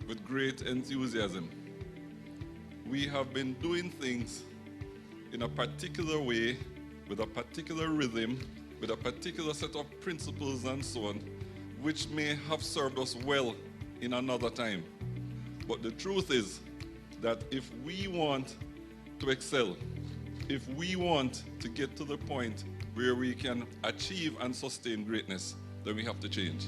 with great enthusiasm. We have been doing things in a particular way, with a particular rhythm, with a particular set of principles and so on, which may have served us well in another time. But the truth is that if we want to excel, if we want to get to the point where we can achieve and sustain greatness, then we have to change.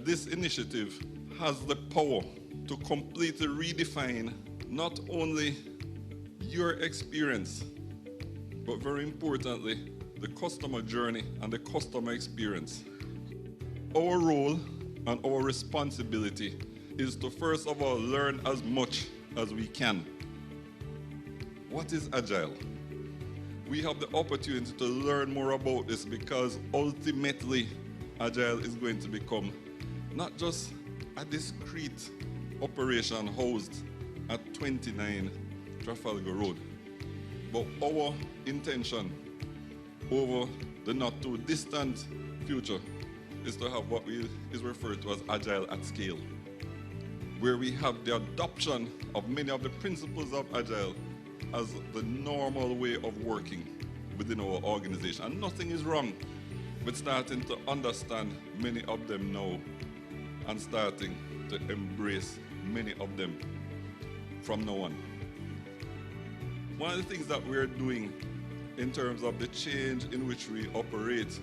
this initiative has the power to completely redefine not only your experience, but very importantly, the customer journey and the customer experience. Our role and our responsibility is to first of all learn as much as we can. What is Agile? We have the opportunity to learn more about this because ultimately Agile is going to become not just a discrete operation housed at 29 Trafalgar Road, but our intention over the not too distant future is to have what is referred to as Agile at scale, where we have the adoption of many of the principles of Agile as the normal way of working within our organization. And nothing is wrong with starting to understand many of them now and starting to embrace many of them from now on. One of the things that we're doing in terms of the change in which we operate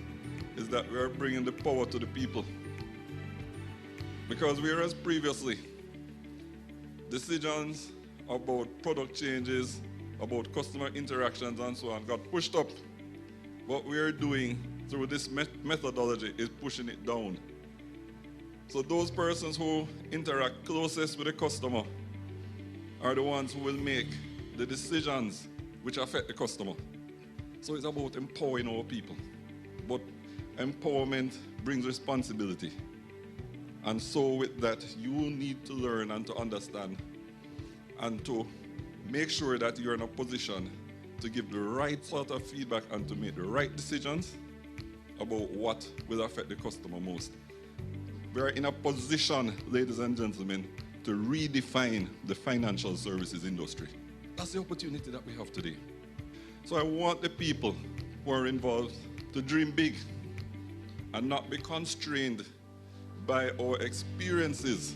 is that we are bringing the power to the people. Because whereas previously, decisions about product changes, about customer interactions and so on got pushed up, what we are doing through this methodology is pushing it down. So those persons who interact closest with the customer are the ones who will make the decisions which affect the customer. So it's about empowering our people. But empowerment brings responsibility. And so with that, you need to learn and to understand and to make sure that you're in a position to give the right sort of feedback and to make the right decisions about what will affect the customer most. We are in a position, ladies and gentlemen, to redefine the financial services industry. That's the opportunity that we have today. So I want the people who are involved to dream big and not be constrained by our experiences.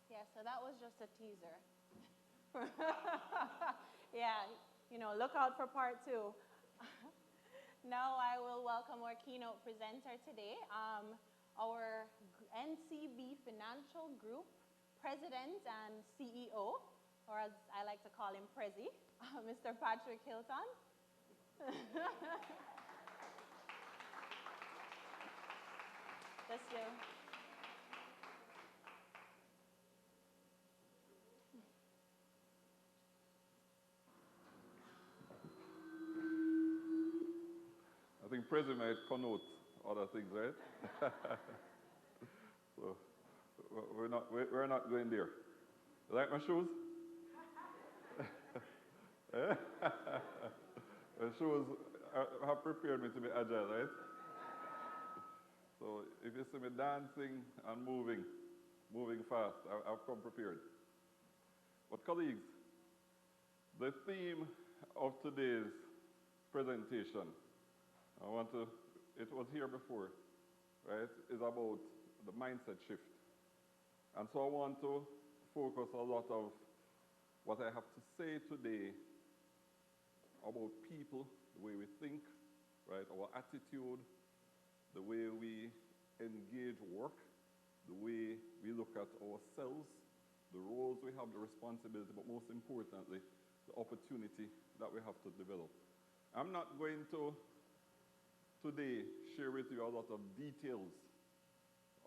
Yeah, so that was just a teaser. Yeah, look out for part 2. Now I will welcome our keynote presenter today, our NCB Financial Group President and CEO, or as I like to call him, Prezi, Mr. Patrick Hilton. Let's do. I think President might connote other things, right? So we're not going there. You like my shoes? The shoes have prepared me to be agile, right? So if you see me dancing and moving fast, I've come prepared. But colleagues, the theme of today's presentation, it was here before, right, is about the mindset shift. And so I want to focus a lot of what I have to say today about people, the way we think, right, our attitude, the way we engage work, the way we look at ourselves, the roles we have, the responsibility, but most importantly, the opportunity that we have to develop. I'm not going to today share with you a lot of details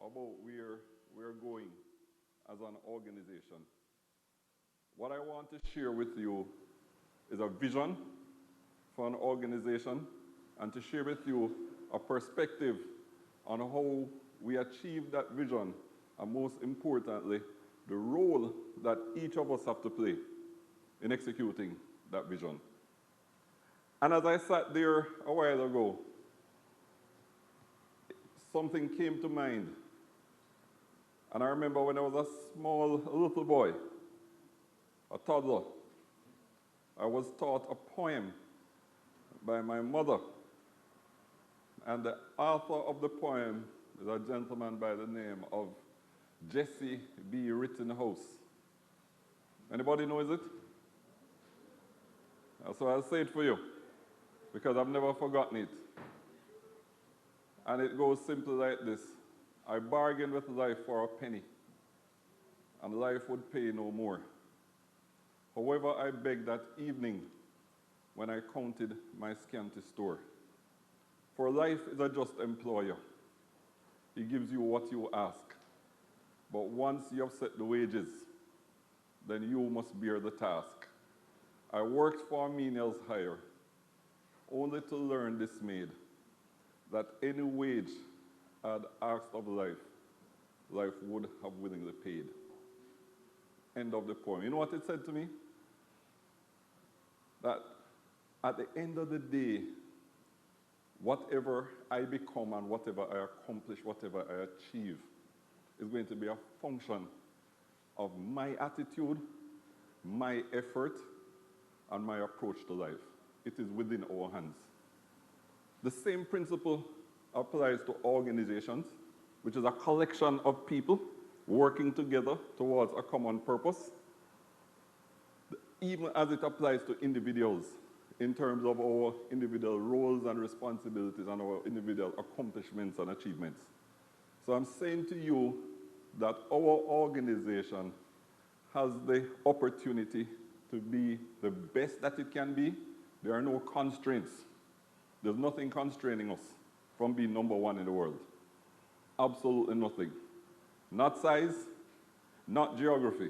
about where we're going as an organization. What I want to share with you is a vision for an organization and to share with you a perspective on how we achieve that vision and most importantly, the role that each of us have to play in executing that vision. And as I sat there a while ago, something came to mind. And I remember when I was a little boy, a toddler, I was taught a poem by my mother. And the author of the poem is a gentleman by the name of Jesse B. Rittenhouse. Anybody knows it? So I'll say it for you, because I've never forgotten it. And it goes simply like this. I bargained with life for a penny, and life would pay no more. However, I begged that evening when I counted my scanty store. For life is a just employer. He gives you what you ask. But once you have set the wages, then you must bear the task. I worked for menials hire, only to learn dismayed that any wage I'd asked of life, life would have willingly paid. End of the poem. You know what it said to me? That at the end of the day, whatever I become and whatever I accomplish, whatever I achieve, is going to be a function of my attitude, my effort, and my approach to life. It is within our hands. The same principle applies to organizations, which is a collection of people working together towards a common purpose, even as it applies to individuals in terms of our individual roles and responsibilities and our individual accomplishments and achievements. So I'm saying to you that our organization has the opportunity to be the best that it can be. There are no constraints. There's nothing constraining us from being number one in the world. Absolutely nothing. Not size, not geography,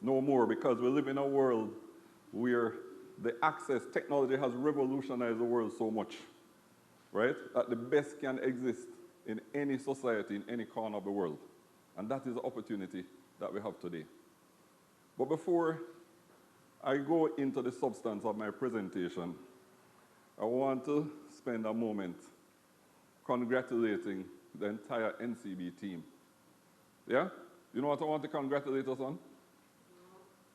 no more, because we live in a world where the access, technology has revolutionized the world so much, right? That the best can exist in any society, in any corner of the world. And that is the opportunity that we have today. But before I go into the substance of my presentation, I want to spend a moment congratulating the entire NCB team. Yeah? You know what I want to congratulate us on?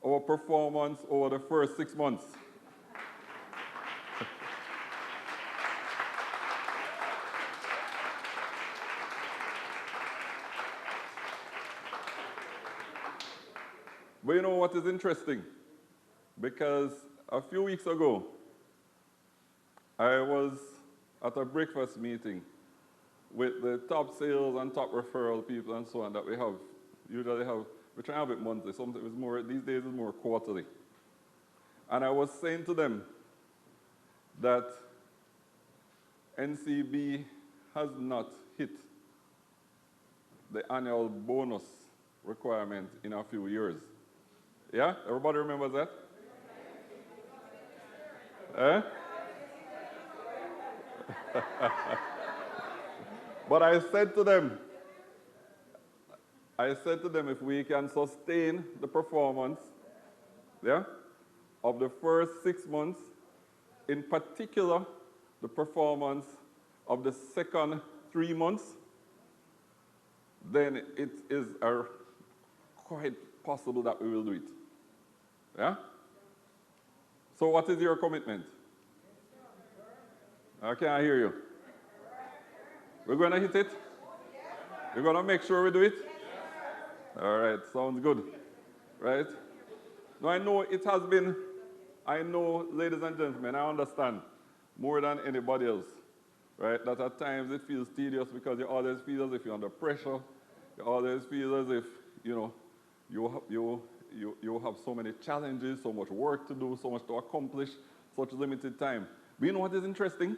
Our performance over the first 6 months. But you know what is interesting? Because a few weeks ago, I was at a breakfast meeting with the top sales and top referral people and so on that we have. Usually have, we try to have it monthly, sometimes it's more, these days it's more quarterly. And I was saying to them that NCB has not hit the annual bonus requirement in a few years. Yeah? Everybody remembers that? Eh? But I said to them, if we can sustain the performance, yeah, of the first 6 months, in particular, the performance of the second 3 months, then it is quite possible that we will do it. Yeah? So what is your commitment? I can't hear you. We're going to hit it? We're going to make sure we do it? All right, sounds good. Right? Now, I know it has been, I know, ladies and gentlemen, I understand more than anybody else, right, that at times it feels tedious because you always feel as if you're under pressure. You always feel as if, you know, you have so many challenges, so much work to do, so much to accomplish, such limited time. But you know what is interesting?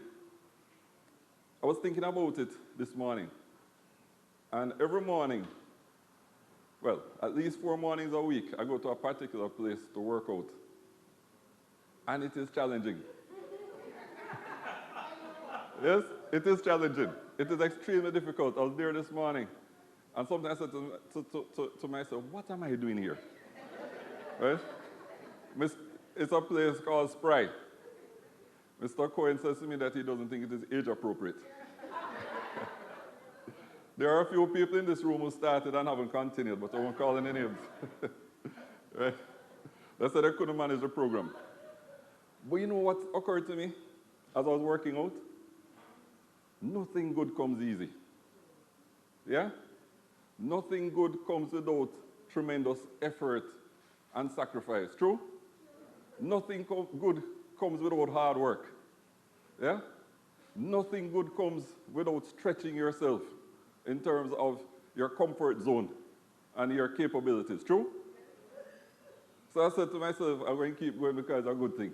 I was thinking about it this morning. And every morning, well, at least 4 mornings a week, I go to a particular place to work out. And it is challenging. Yes, it is challenging. It is extremely difficult. I was there this morning. And sometimes I said to myself, what am I doing here? Right? It's a place called Spry. Mr. Cohen says to me that he doesn't think it is age appropriate. There are a few people in this room who started and haven't continued, but I won't call any names. Right? They said I couldn't manage the program. But you know what occurred to me as I was working out? Nothing good comes easy. Yeah? Nothing good comes without tremendous effort and sacrifice. True? Nothing good comes without hard work. Yeah? Nothing good comes without stretching yourself in terms of your comfort zone and your capabilities. True? So I said to myself, I'm going to keep going because it's a good thing.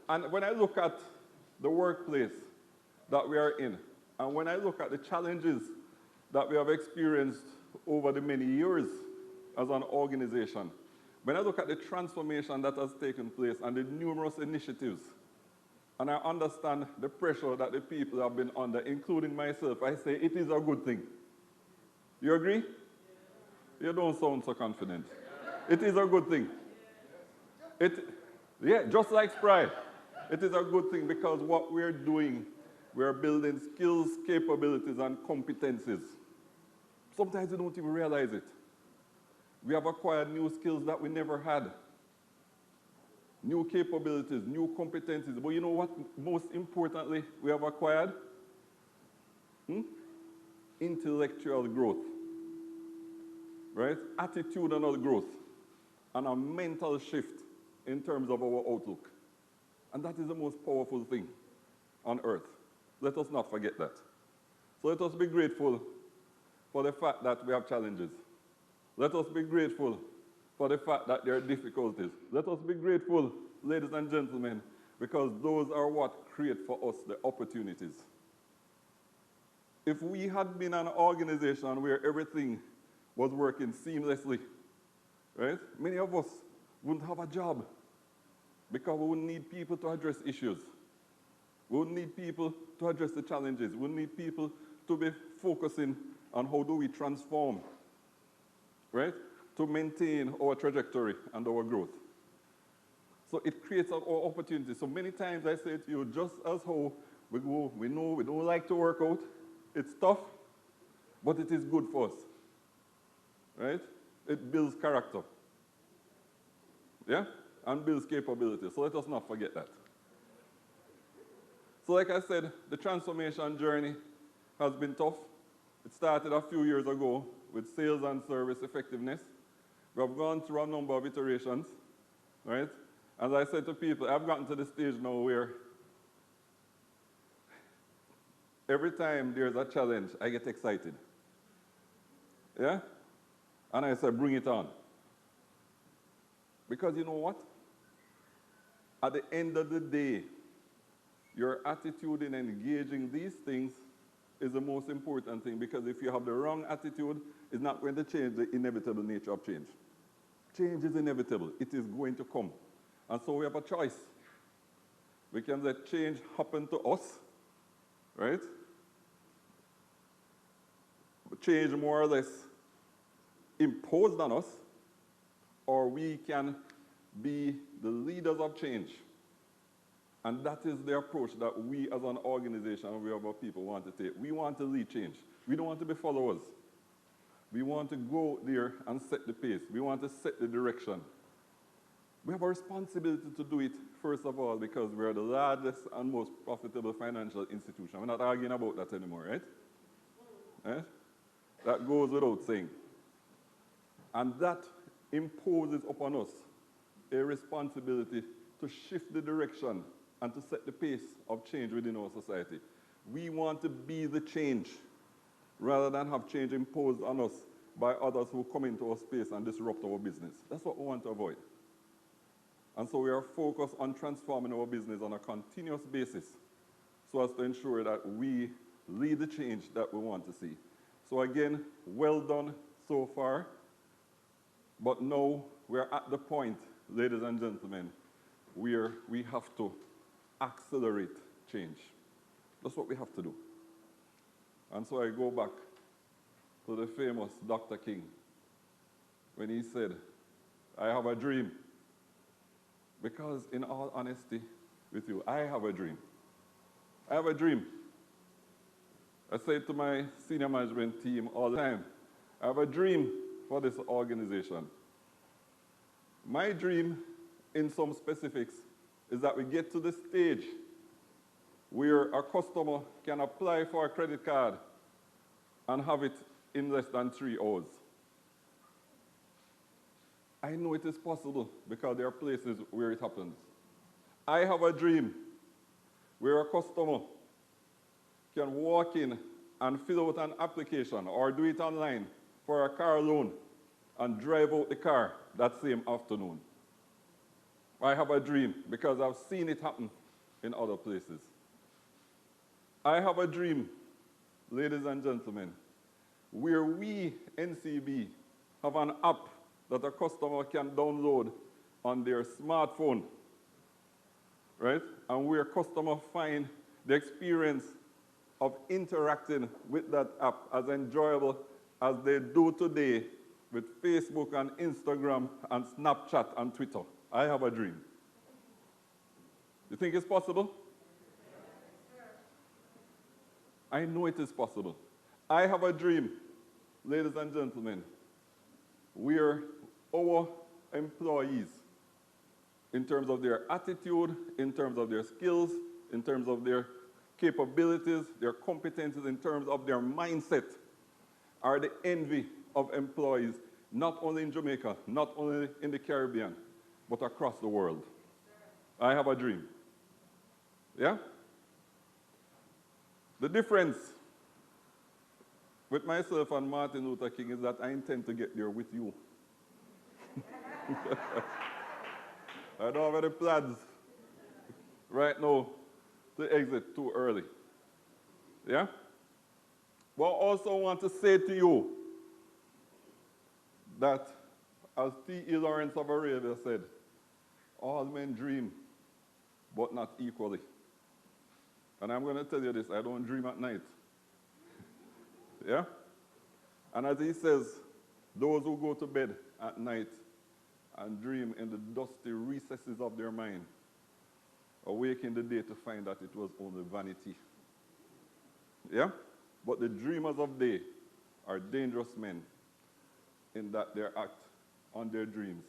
And when I look at the workplace that we are in, and when I look at the challenges that we have experienced over the many years as an organization, when I look at the transformation that has taken place and the numerous initiatives, and I understand the pressure that the people have been under, including myself, I say it is a good thing. You agree? You don't sound so confident. It is a good thing. Yeah, just like Sprite. It is a good thing because what we're doing, we're building skills, capabilities, and competencies. Sometimes we don't even realize it. We have acquired new skills that we never had. New capabilities, new competencies. But you know what, most importantly, we have acquired? Intellectual growth. Right? Attitudinal growth. And a mental shift in terms of our outlook. And that is the most powerful thing on earth. Let us not forget that. So let us be grateful for the fact that we have challenges. Let us be grateful for the fact that there are difficulties. Let us be grateful, ladies and gentlemen, because those are what create for us the opportunities. If we had been an organization where everything was working seamlessly, right, many of us wouldn't have a job because we wouldn't need people to address issues. We wouldn't need people to address the challenges. We wouldn't need people to be focusing on how do we transform, right, to maintain our trajectory and our growth. So it creates our opportunities. So many times I say to you, just as how we know we don't like to work out, it's tough, but it is good for us, right? It builds character, yeah, and builds capability. So let us not forget that. So like I said, the transformation journey has been tough. It started a few years ago with sales and service effectiveness. We have gone through a number of iterations, right? As I said to people, I've gotten to the stage now where every time there's a challenge, I get excited. Yeah? And I say, bring it on. Because you know what? At the end of the day, your attitude in engaging these things is the most important thing, because if you have the wrong attitude, it's not going to change the inevitable nature of change. Change is inevitable. It is going to come. And so we have a choice. We can let change happen to us, right? Change more or less imposed on us, or we can be the leaders of change. And that is the approach that we as an organization and we as our people want to take. We want to lead change. We don't want to be followers. We want to go there and set the pace. We want to set the direction. We have a responsibility to do it, first of all, because we are the largest and most profitable financial institution. We're not arguing about that anymore, right? Right? That goes without saying. And that imposes upon us a responsibility to shift the direction and to set the pace of change within our society. We want to be the change rather than have change imposed on us by others who come into our space and disrupt our business. That's what we want to avoid. And so we are focused on transforming our business on a continuous basis so as to ensure that we lead the change that we want to see. So again, well done so far. But now we're at the point, ladies and gentlemen, where we have to accelerate change. That's what we have to do. And so I go back to the famous Dr. King when he said, I have a dream. Because in all honesty with you, I have a dream. I have a dream. I say to my senior management team all the time, I have a dream for this organization. My dream, in some specifics, is that we get to the stage where a customer can apply for a credit card and have it in less than 3 hours. I know it is possible because there are places where it happens. I have a dream where a customer can walk in and fill out an application or do it online for a car loan and drive out the car that same afternoon. I have a dream because I've seen it happen in other places. I have a dream, ladies and gentlemen, where we, NCB, have an app that a customer can download on their smartphone, right? And where customers find the experience of interacting with that app as enjoyable as they do today with Facebook and Instagram and Snapchat and Twitter. I have a dream. You think it's possible? I know it is possible. I have a dream, ladies and gentlemen, where our employees, in terms of their attitude, in terms of their skills, in terms of their capabilities, their competencies, in terms of their mindset, are the envy of employees, not only in Jamaica, not only in the Caribbean, but across the world. I have a dream. Yeah? The difference with myself and Martin Luther King is that I intend to get there with you. I don't have any plans right now to exit too early. Yeah? But I also want to say to you that, as T.E. Lawrence of Arabia said, all men dream, but not equally. And I'm going to tell you this, I don't dream at night. Yeah? And as he says, those who go to bed at night and dream in the dusty recesses of their mind awake in the day to find that it was only vanity. Yeah? But the dreamers of day are dangerous men in that they act on their dreams.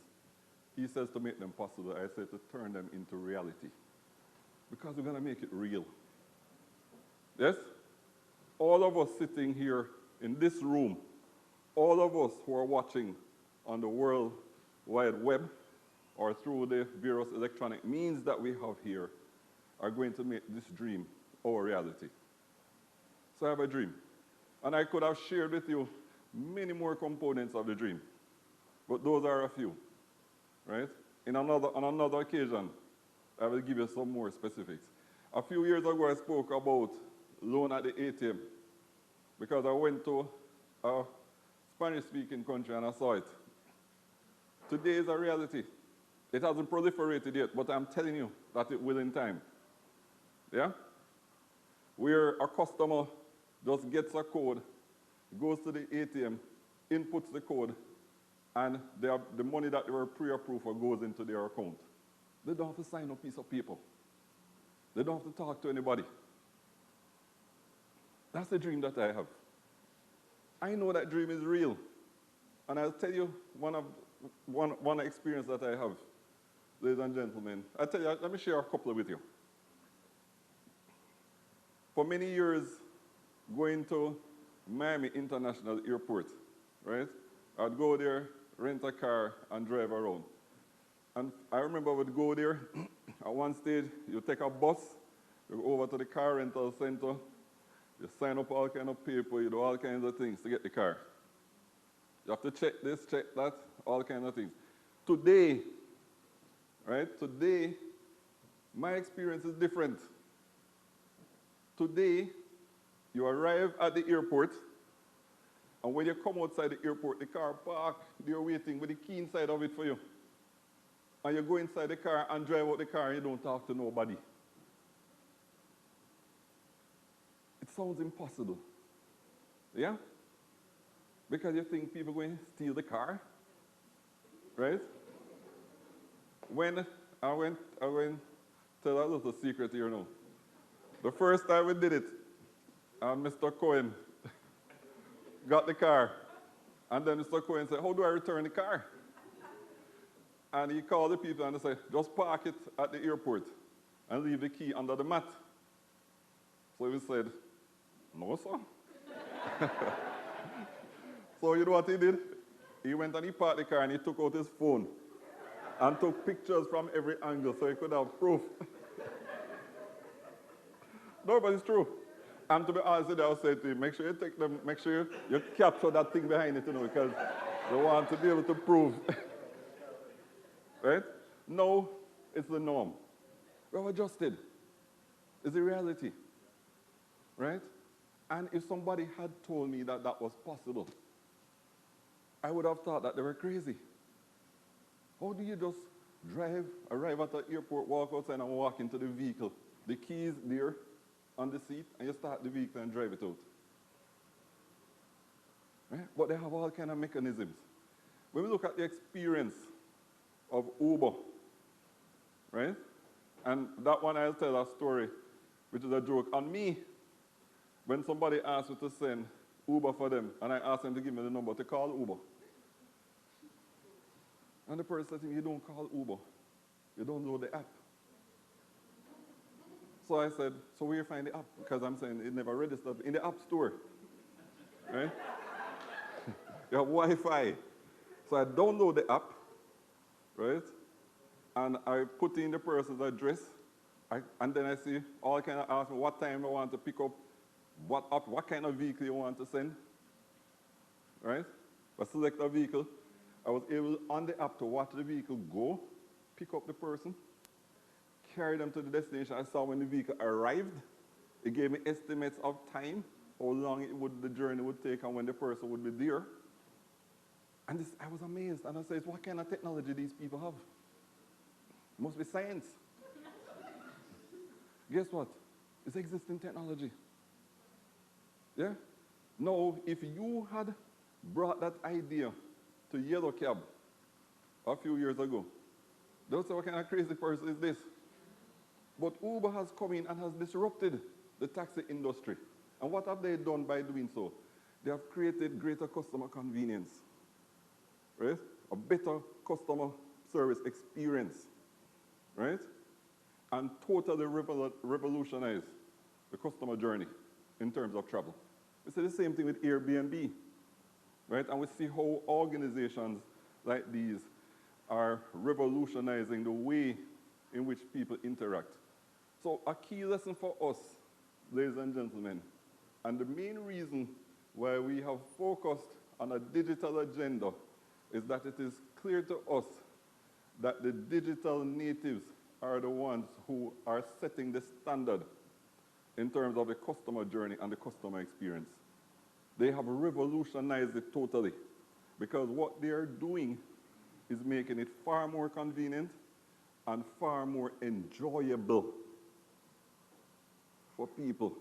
He says to make them possible, I say to turn them into reality. Because we're going to make it real. Yes? All of us sitting here in this room, all of us who are watching on the World Wide Web or through the various electronic means that we have here are going to make this dream our reality. So I have a dream. And I could have shared with you many more components of the dream. But those are a few, right? On another occasion, I will give you some more specifics. A few years ago, I spoke about loan at the ATM because I went to a Spanish-speaking country and I saw it. Today is a reality. It hasn't proliferated yet, but I'm telling you that it will in time. Yeah? Where a customer just gets a code, goes to the ATM, inputs the code, and the money that they were pre-approved for goes into their account. They don't have to sign a piece of paper. They don't have to talk to anybody. That's the dream that I have. I know that dream is real. And I'll tell you one experience that I have, ladies and gentlemen. I'll tell you, let me share a couple with you. For many years, going to Miami International Airport, right? I'd go there, rent a car, and drive around. And I remember I would go there. At one stage, you take a bus, you go over to the car rental center, you sign up all kind of paper, you do all kinds of things to get the car. You have to check this, check that, all kinds of things. Today, right, today, my experience is different. Today, you arrive at the airport, and when you come outside the airport, the car parked, they're waiting with the key inside of it for you. And you go inside the car and drive out the car and you don't talk to nobody. It sounds impossible. Yeah? Because you think people are going to steal the car, right? When I went tell a little secret here now. The first time we did it, Mr. Cohen got the car, and then Mr. Cohen said, how do I return the car? And he called the people and they said, just park it at the airport and leave the key under the mat. So we said, no, sir. So you know what he did? He went and he parked the car and he took out his phone and took pictures from every angle so he could have proof. No, but it's true. And to be honest with you, I'll say to you, make sure you take them, make sure you capture that thing behind it, because they want to be able to prove. Right? No, it's the norm. We have adjusted. It's the reality. Right? And if somebody had told me that that was possible, I would have thought that they were crazy. How do you just drive, arrive at the airport, walk outside and walk into the vehicle? The keys there on the seat, and you start the vehicle and drive it out. Right? But they have all kind of mechanisms. When we look at the experience of Uber, right? And that one I'll tell a story, which is a joke on me. When somebody asked me to send Uber for them, and I asked them to give me the number to call Uber. And the person said to me, you don't call Uber, you don't know the app. So I said, so where you find the app? Because I'm saying it never registered in the app store, right? You have Wi-Fi. So I download the app, right? And I put in the person's address, and then I see, all kind of ask me what time I want to pick up, what kind of vehicle you want to send, right? I select a vehicle. I was able on the app to watch the vehicle go, pick up the person, carry them to the destination. I saw when the vehicle arrived. It gave me estimates of time, how long the journey would take, and when the person would be there. And I was amazed, and I said, what kind of technology these people have? It must be science. Guess what? It's existing technology. Yeah? Now, if you had brought that idea to Yellow Cab a few years ago, they would say, what kind of crazy person is this? But Uber has come in and has disrupted the taxi industry. And what have they done by doing so? They have created greater customer convenience, right? A better customer service experience, right? And totally revolutionize the customer journey in terms of travel. We see the same thing with Airbnb, right? And we see how organizations like these are revolutionizing the way in which people interact. So a key lesson for us, ladies and gentlemen, and the main reason why we have focused on a digital agenda is that it is clear to us that the digital natives are the ones who are setting the standard in terms of the customer journey and the customer experience. They have revolutionized it totally, because what they are doing is making it far more convenient and far more enjoyable for people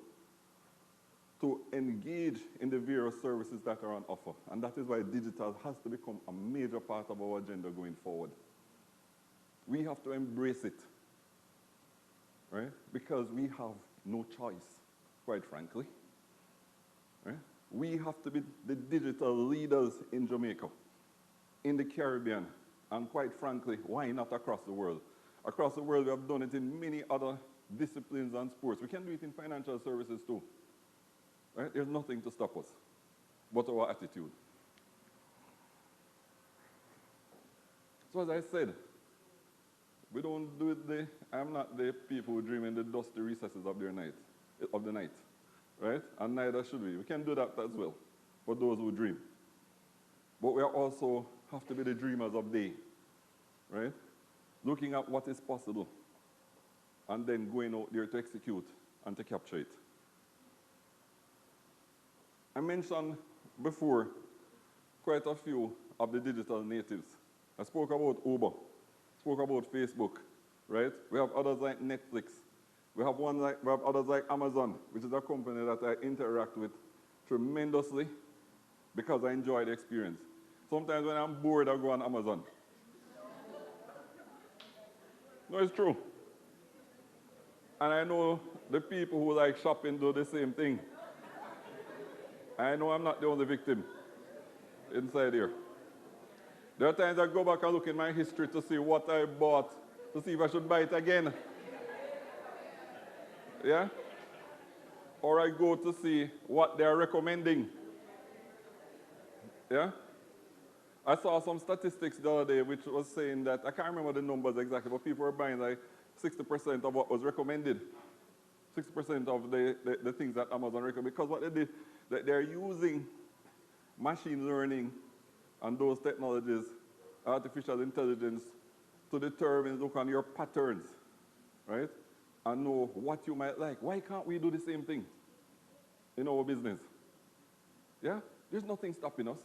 to engage in the various services that are on offer. And that is why digital has to become a major part of our agenda going forward. We have to embrace it, right? Because we have no choice, quite frankly. Right? We have to be the digital leaders in Jamaica, in the Caribbean, and quite frankly, why not across the world? Across the world, we have done it in many other disciplines and sports. We can do it in financial services too. Right? There's nothing to stop us but our attitude. So as I said, we don't do it I'm not the people who dream in the dusty recesses of the night, right? And neither should we. We can do that as well for those who dream. But we also have to be the dreamers of day, right? Looking at what is possible and then going out there to execute and to capture it. I mentioned before quite a few of the digital natives. I spoke about Uber, spoke about Facebook, right? We have others like Netflix. We have others like Amazon, which is a company that I interact with tremendously because I enjoy the experience. Sometimes when I'm bored, I go on Amazon. No, it's true. And I know the people who like shopping do the same thing. I know I'm not the only victim inside here. There are times I go back and look in my history to see what I bought, to see if I should buy it again. Yeah? Or I go to see what they're recommending. Yeah? I saw some statistics the other day which was saying that, I can't remember the numbers exactly, but people were buying like 60% of what was recommended. 60% of the things that Amazon recommended. Because what they did, they're using machine learning and those technologies, artificial intelligence, to determine, look on your patterns, right? And know what you might like. Why can't we do the same thing in our business? Yeah? There's nothing stopping us.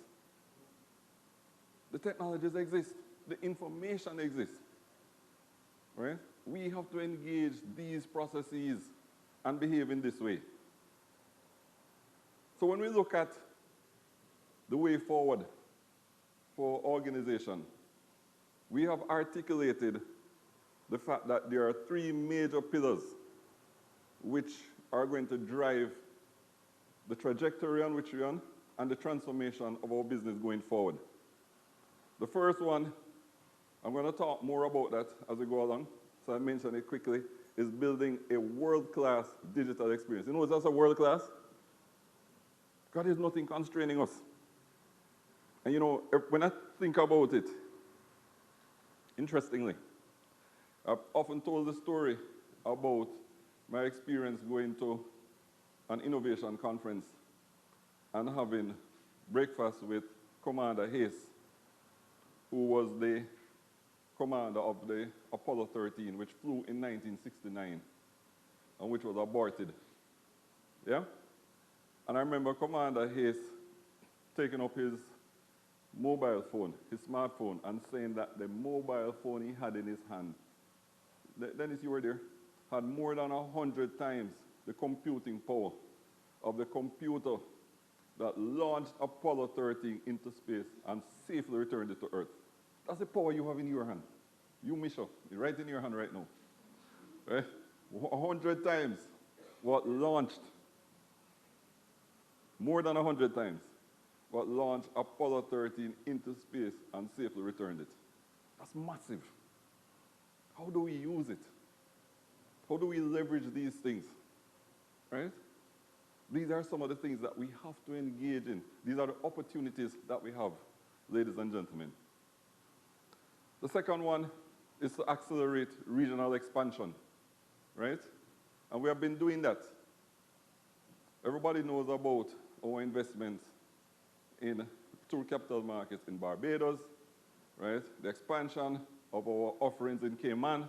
The technologies exist. The information exists. Right? We have to engage these processes and behave in this way. So when we look at the way forward for organization, we have articulated the fact that there are three major pillars which are going to drive the trajectory on which we're on and the transformation of our business going forward. The first one, I'm going to talk more about that as we go along, so I mention it quickly, is building a world-class digital experience. You know what's a world-class? God, there's nothing constraining us. And you know, when I think about it, interestingly, I've often told the story about my experience going to an innovation conference and having breakfast with Commander Hayes, who was the commander of the Apollo 13, which flew in 1969 and which was aborted. Yeah? And I remember Commander Hayes taking up his mobile phone, his smartphone, and saying that the mobile phone he had in his hand, Dennis, you were there, had more than 100 times the computing power of the computer that launched Apollo 13 into space and safely returned it to Earth. That's the power you have in your hand. You, Misha, it's right in your hand right now. Right? 100 times what launched, more than 100 times, what launched Apollo 13 into space and safely returned it. That's massive. How do we use it? How do we leverage these things? Right? These are some of the things that we have to engage in. These are the opportunities that we have, ladies and gentlemen. The second one is to accelerate regional expansion, right? And we have been doing that. Everybody knows about our investments in through capital markets in Barbados, right? The expansion of our offerings in Cayman,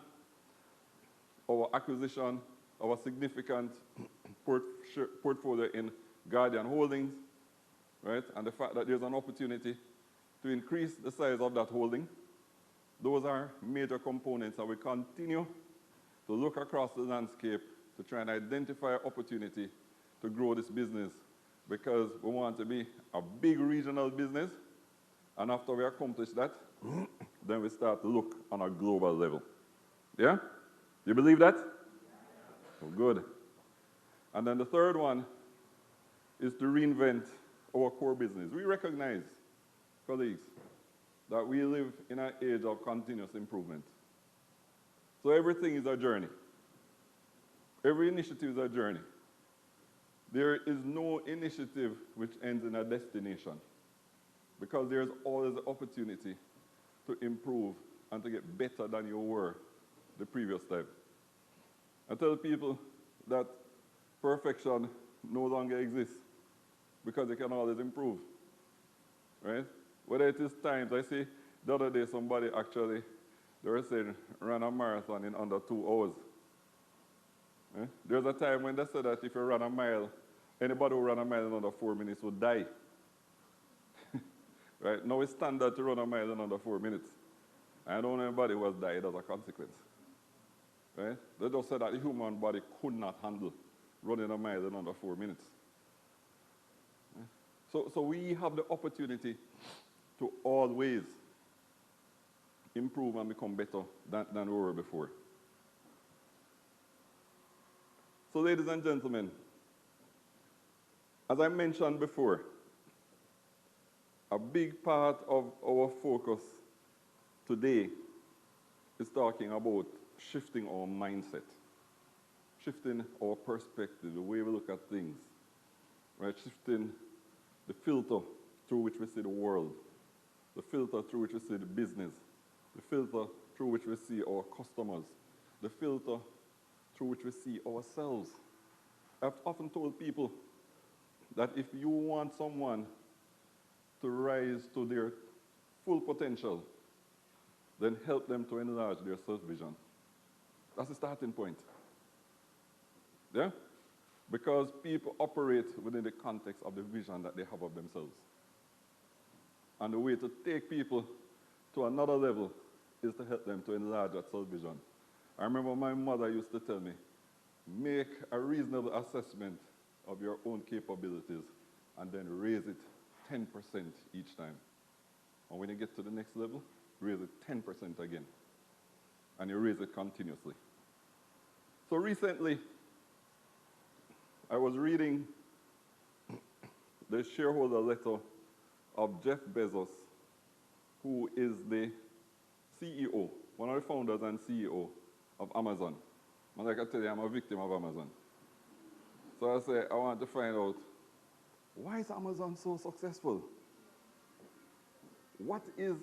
our acquisition of a significant portfolio in Guardian Holdings, right? And the fact that there's an opportunity to increase the size of that holding. Those are major components, and we continue to look across the landscape to try and identify opportunity to grow this business, because we want to be a big regional business, and after we accomplish that, then we start to look on a global level. Yeah? You believe that? Oh, good. And then the third one is to reinvent our core business. We recognize, colleagues, that we live in an age of continuous improvement. So everything is a journey. Every initiative is a journey. There is no initiative which ends in a destination, because there's always the opportunity to improve and to get better than you were the previous time. I tell people that perfection no longer exists, because you can always improve, right? Whether it is times, I see the other day somebody actually, they were saying, ran a marathon in under 2 hours. Eh? There's a time when they said that if you run a mile, anybody who ran a mile in under 4 minutes would die. Right? Now it's standard to run a mile in under 4 minutes. I don't know anybody who has died as a consequence. Right? They just said that the human body could not handle running a mile in under 4 minutes. So we have the opportunity to always improve and become better than we were before. So ladies and gentlemen, as I mentioned before, a big part of our focus today is talking about shifting our mindset, shifting our perspective, the way we look at things, right? Shifting the filter through which we see the world. the filter through which we see the business, the filter through which we see our customers, the filter through which we see ourselves. I've often told people that if you want someone to rise to their full potential, then help them to enlarge their self-vision. That's the starting point. Yeah? Because people operate within the context of the vision that they have of themselves. And the way to take people to another level is to help them to enlarge that self-vision. I remember my mother used to tell me, make a reasonable assessment of your own capabilities and then raise it 10% each time. And when you get to the next level, raise it 10% again. And you raise it continuously. So recently, I was reading the shareholder letter of Jeff Bezos, who is the CEO, one of the founders and CEO of Amazon. And like I tell you, I'm a victim of Amazon. So I say, I want to find out, why is Amazon so successful? What is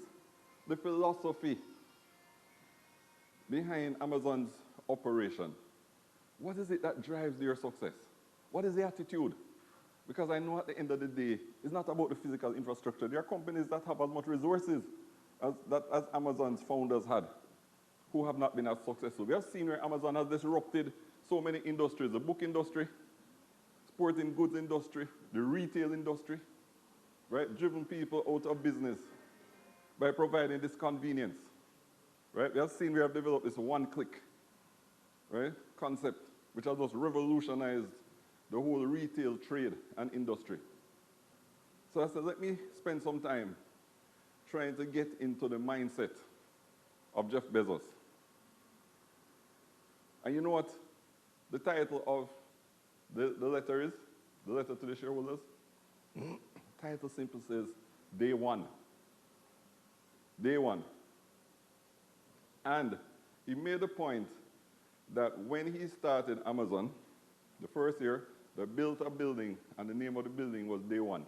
the philosophy behind Amazon's operation? What is it that drives their success? What is the attitude? Because I know at the end of the day, it's not about the physical infrastructure. There are companies that have as much resources as Amazon's founders had, who have not been as successful. We have seen where Amazon has disrupted so many industries, the book industry, sporting goods industry, the retail industry, right? Driven people out of business by providing this convenience, right? We have seen we have developed this one-click, right, concept, which has just revolutionized the whole retail trade and industry. So I said, let me spend some time trying to get into the mindset of Jeff Bezos. And you know what the title of the letter is? The letter to the shareholders? Title simply says, Day One. Day One. And he made a point that when he started Amazon, the first year, they built a building, and the name of the building was Day One.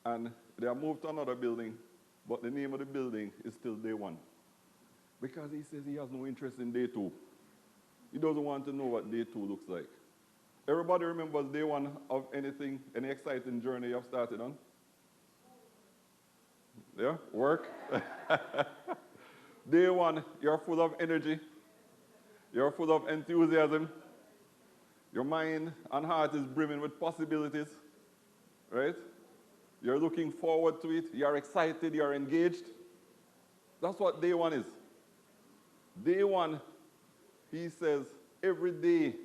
And they have moved to another building, but the name of the building is still Day One. Because he says he has no interest in Day Two. He doesn't want to know what Day Two looks like. Everybody remembers Day One of anything, any exciting journey you have started on? Yeah, work. Day One, you're full of energy. You're full of enthusiasm. Your mind and heart is brimming with possibilities, right? You're looking forward to it. You're excited. You're engaged. That's what Day One is. Day One, he says, every day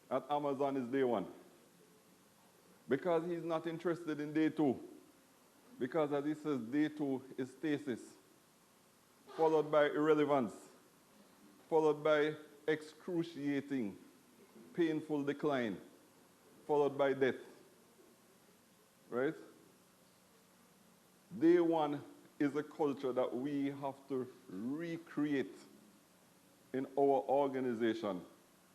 at Amazon is Day One. Because he's not interested in Day Two. Because as he says, Day Two is stasis, followed by irrelevance, followed by excruciating, painful decline, followed by death, right? Day One is a culture that we have to recreate in our organization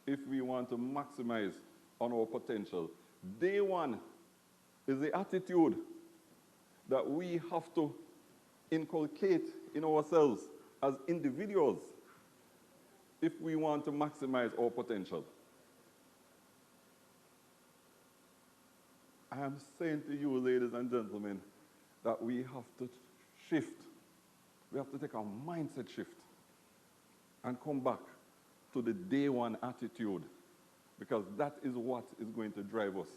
if we want to maximize on our potential. Day One is the attitude that we have to inculcate in ourselves as individuals if we want to maximize our potential. I am saying to you, ladies and gentlemen, that we have to shift. We have to take a mindset shift and come back to the Day One attitude, because that is what is going to drive us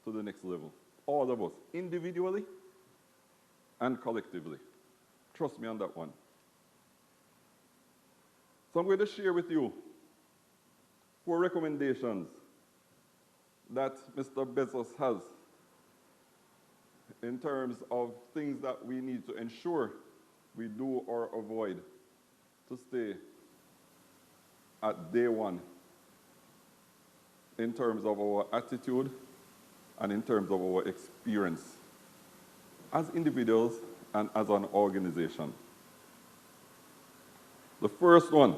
to the next level. All of us, individually and collectively. Trust me on that one. So I'm going to share with you 4 recommendations that Mr. Bezos has in terms of things that we need to ensure we do or avoid to stay at Day One in terms of our attitude and in terms of our experience as individuals and as an organization. The first one,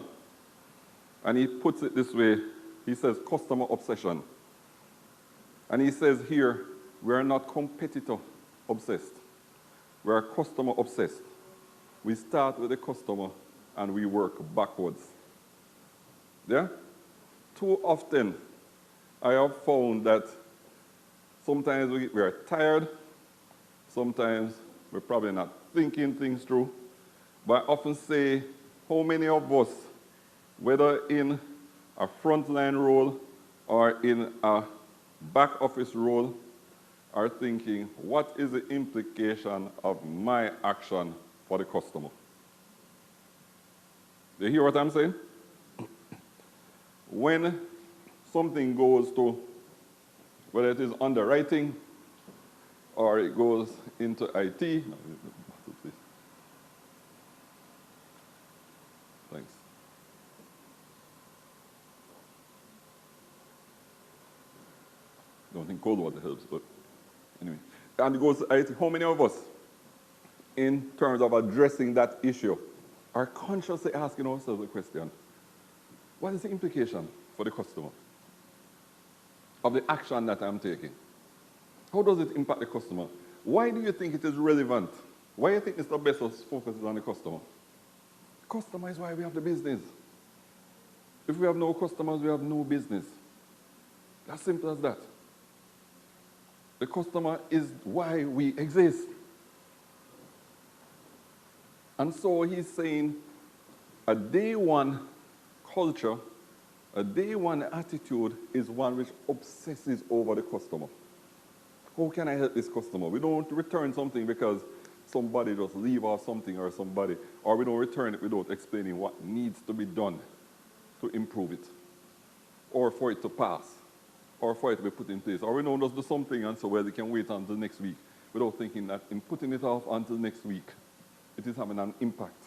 and he puts it this way, he says customer obsession. And he says here, we are not competitor obsessed. We're customer obsessed. We start with the customer and we work backwards. Yeah? Too often, I have found that sometimes we are tired, sometimes we're probably not thinking things through. But I often say, how many of us, whether in a frontline role or in a back office role, are thinking, what is the implication of my action for the customer? Do you hear what I'm saying? When something goes to, whether it is underwriting or it goes into IT, thanks. Don't think cold water helps, but anyway. And it goes to IT. How many of us, in terms of addressing that issue, are consciously asking ourselves the question, what is the implication for the customer of the action that I'm taking? How does it impact the customer? Why do you think it is relevant? Why do you think Mr. Bezos focuses on the customer? The customer is why we have the business. If we have no customers, we have no business. As simple as that. The customer is why we exist. And so he's saying a day one culture, a day one attitude is one which obsesses over the customer. How can I help this customer? We don't return something because somebody just leave off something or somebody, or we don't return it without explaining what needs to be done to improve it, or for it to pass, or for it to be put in place. Or we don't just do something and so well, they can wait until next week without thinking that in putting it off until next week, it is having an impact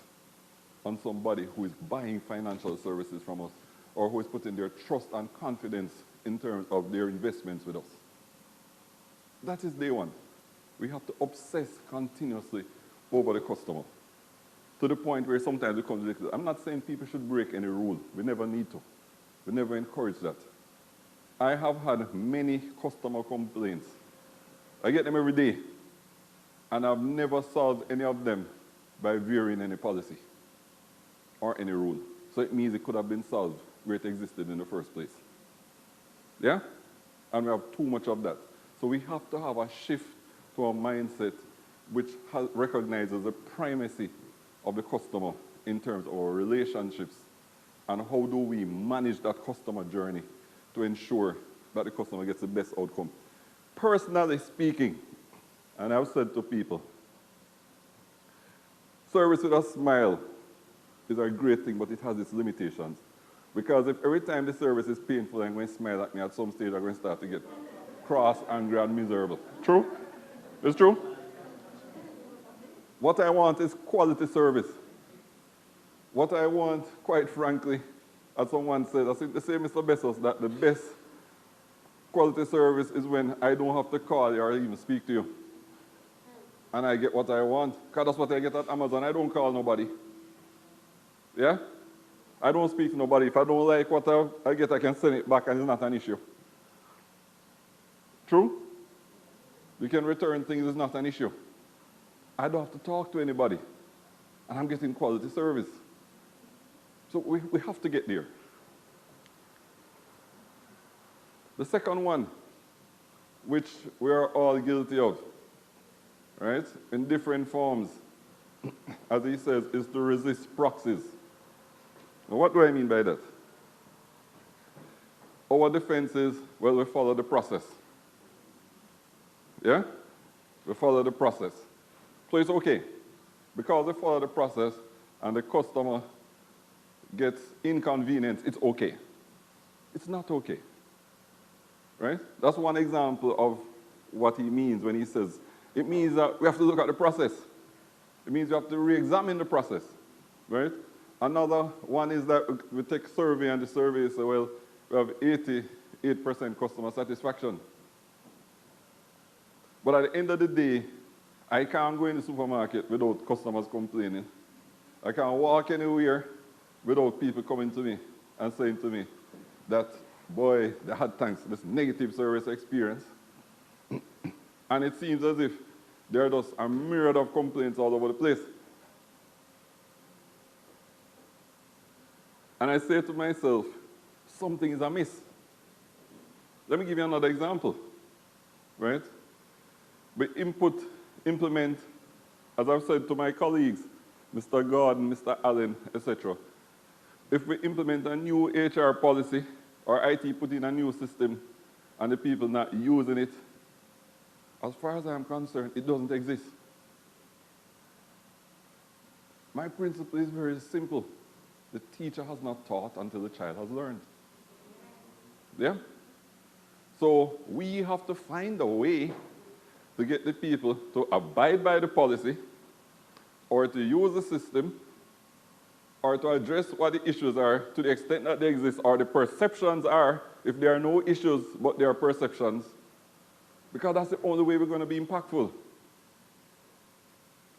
on somebody who is buying financial services from us or who is putting their trust and confidence in terms of their investments with us. That is day one. We have to obsess continuously over the customer to the point where sometimes it comes. I'm not saying people should break any rule. We never need to. We never encourage that. I have had many customer complaints. I get them every day, and I've never solved any of them by varying any policy or any rule. So it means it could have been solved where it existed in the first place. Yeah? And we have too much of that. So we have to have a shift to our mindset which recognizes the primacy of the customer in terms of our relationships and how do we manage that customer journey to ensure that the customer gets the best outcome. Personally speaking, and I've said to people, service with a smile is a great thing, but it has its limitations. Because if every time the service is painful and going to smile at me, at some stage I'm going to start to get cross, angry, and miserable. True? It's true? What I want is quality service. What I want, quite frankly, as someone said, I think the same Mr. Bezos, that the best quality service is when I don't have to call you or even speak to you. And I get what I want. Because that's what I get at Amazon. I don't call nobody. Yeah? I don't speak to nobody. If I don't like what I get, I can send it back and it's not an issue. True? We can return things, it's not an issue. I don't have to talk to anybody. And I'm getting quality service. So we have to get there. The second one, which we are all guilty of, right, in different forms, as he says, is to resist proxies. Now, what do I mean by that? Our defense is, well, we follow the process. Yeah? We follow the process. So it's okay. Because we follow the process and the customer gets inconvenienced, it's okay. It's not okay. Right? That's one example of what he means when he says, it means that we have to look at the process. It means we have to re-examine the process. Right? Another one is that we take a survey and the survey says, well, we have 88% customer satisfaction. But at the end of the day, I can't go in the supermarket without customers complaining. I can't walk anywhere without people coming to me and saying to me that, boy, they had thanks to this negative service experience. And it seems as if There are just a myriad of complaints all over the place. And I say to myself, something is amiss. Let me give you another example, right? We implement, as I've said to my colleagues, Mr. Gordon, Mr. Allen, etc. If we implement a new HR policy, or IT put in a new system, and the people not using it, as far as I'm concerned, it doesn't exist. My principle is very simple. The teacher has not taught until the child has learned. Yeah? So we have to find a way to get the people to abide by the policy, or to use the system, or to address what the issues are to the extent that they exist, or the perceptions are, if there are no issues but there are perceptions, because that's the only way we're going to be impactful.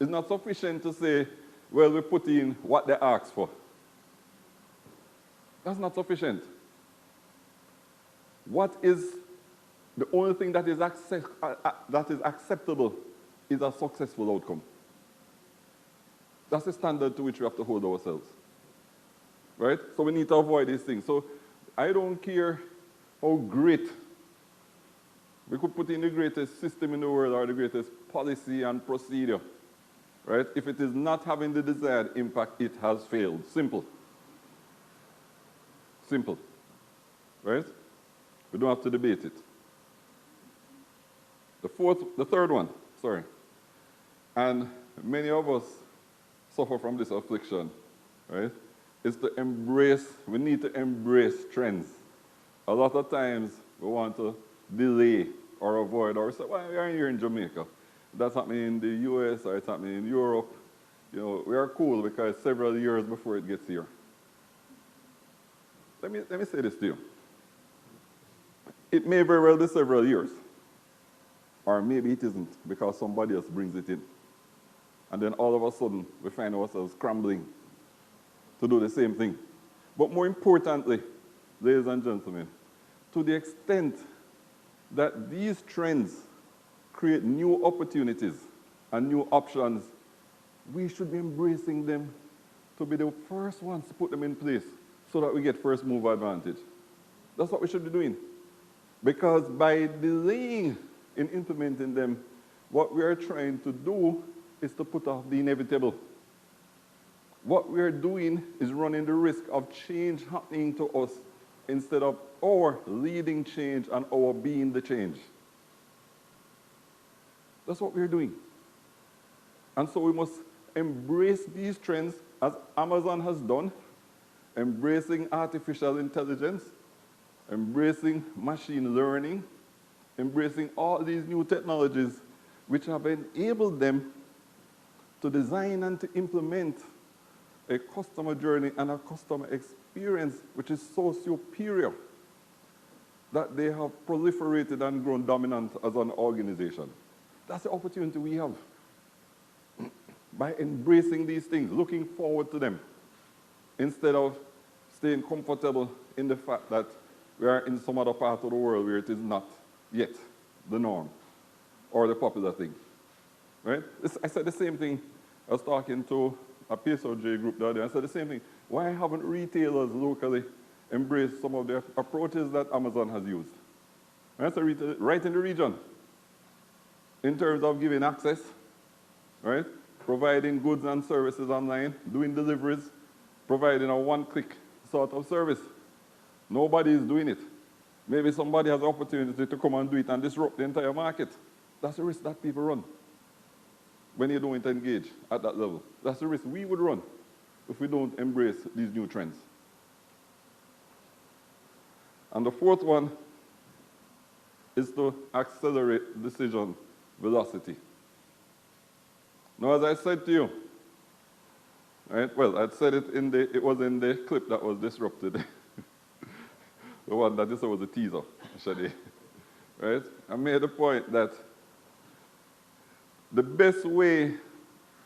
It's not sufficient to say, well, we put in what they asked for. That's not sufficient. What is the only thing that is acceptable is a successful outcome. That's the standard to which we have to hold ourselves. Right? So we need to avoid these things. So I don't care how great we could put in the greatest system in the world or the greatest policy and procedure. Right? If it is not having the desired impact, it has failed. Simple. Simple. Right? We don't have to debate it. The third one, and many of us suffer from this affliction, right? Is to embrace, we need to embrace trends. A lot of times we want to delay or avoid, or say, well, we are here in Jamaica. That's happening in the US or it's happening in Europe. You know, we are cool because several years before it gets here. Let me say this to you. It may very well be several years. Or maybe it isn't, because somebody else brings it in. And then all of a sudden, we find ourselves scrambling to do the same thing. But more importantly, ladies and gentlemen, to the extent that these trends create new opportunities and new options, we should be embracing them to be the first ones to put them in place so that we get first mover advantage. That's what we should be doing. Because by delaying in implementing them, what we are trying to do is to put off the inevitable. What we are doing is running the risk of change happening to us instead of our leading change and our being the change. That's what we're doing. And so we must embrace these trends as Amazon has done, embracing artificial intelligence, embracing machine learning, embracing all these new technologies which have enabled them to design and to implement a customer journey and a customer experience which is so superior that they have proliferated and grown dominant as an organization. That's the opportunity we have. By embracing these things, looking forward to them, instead of staying comfortable in the fact that we are in some other part of the world where it is not yet the norm or the popular thing. Right? I said the same thing. I was talking to a PSOJ group the other day. I said the same thing. Why haven't retailers locally embraced some of the approaches that Amazon has used? Right? So right in the region, in terms of giving access, right? Providing goods and services online, doing deliveries, providing a one-click sort of service. Nobody is doing it. Maybe somebody has the opportunity to come and do it and disrupt the entire market. That's the risk that people run when you don't engage at that level. That's the risk we would run if we don't embrace these new trends. And the fourth one is to accelerate decision velocity. Now, as I said to you, right, well, I said it was in the clip that was disrupted. The one that this was a teaser, actually. Right? I made the point that the best way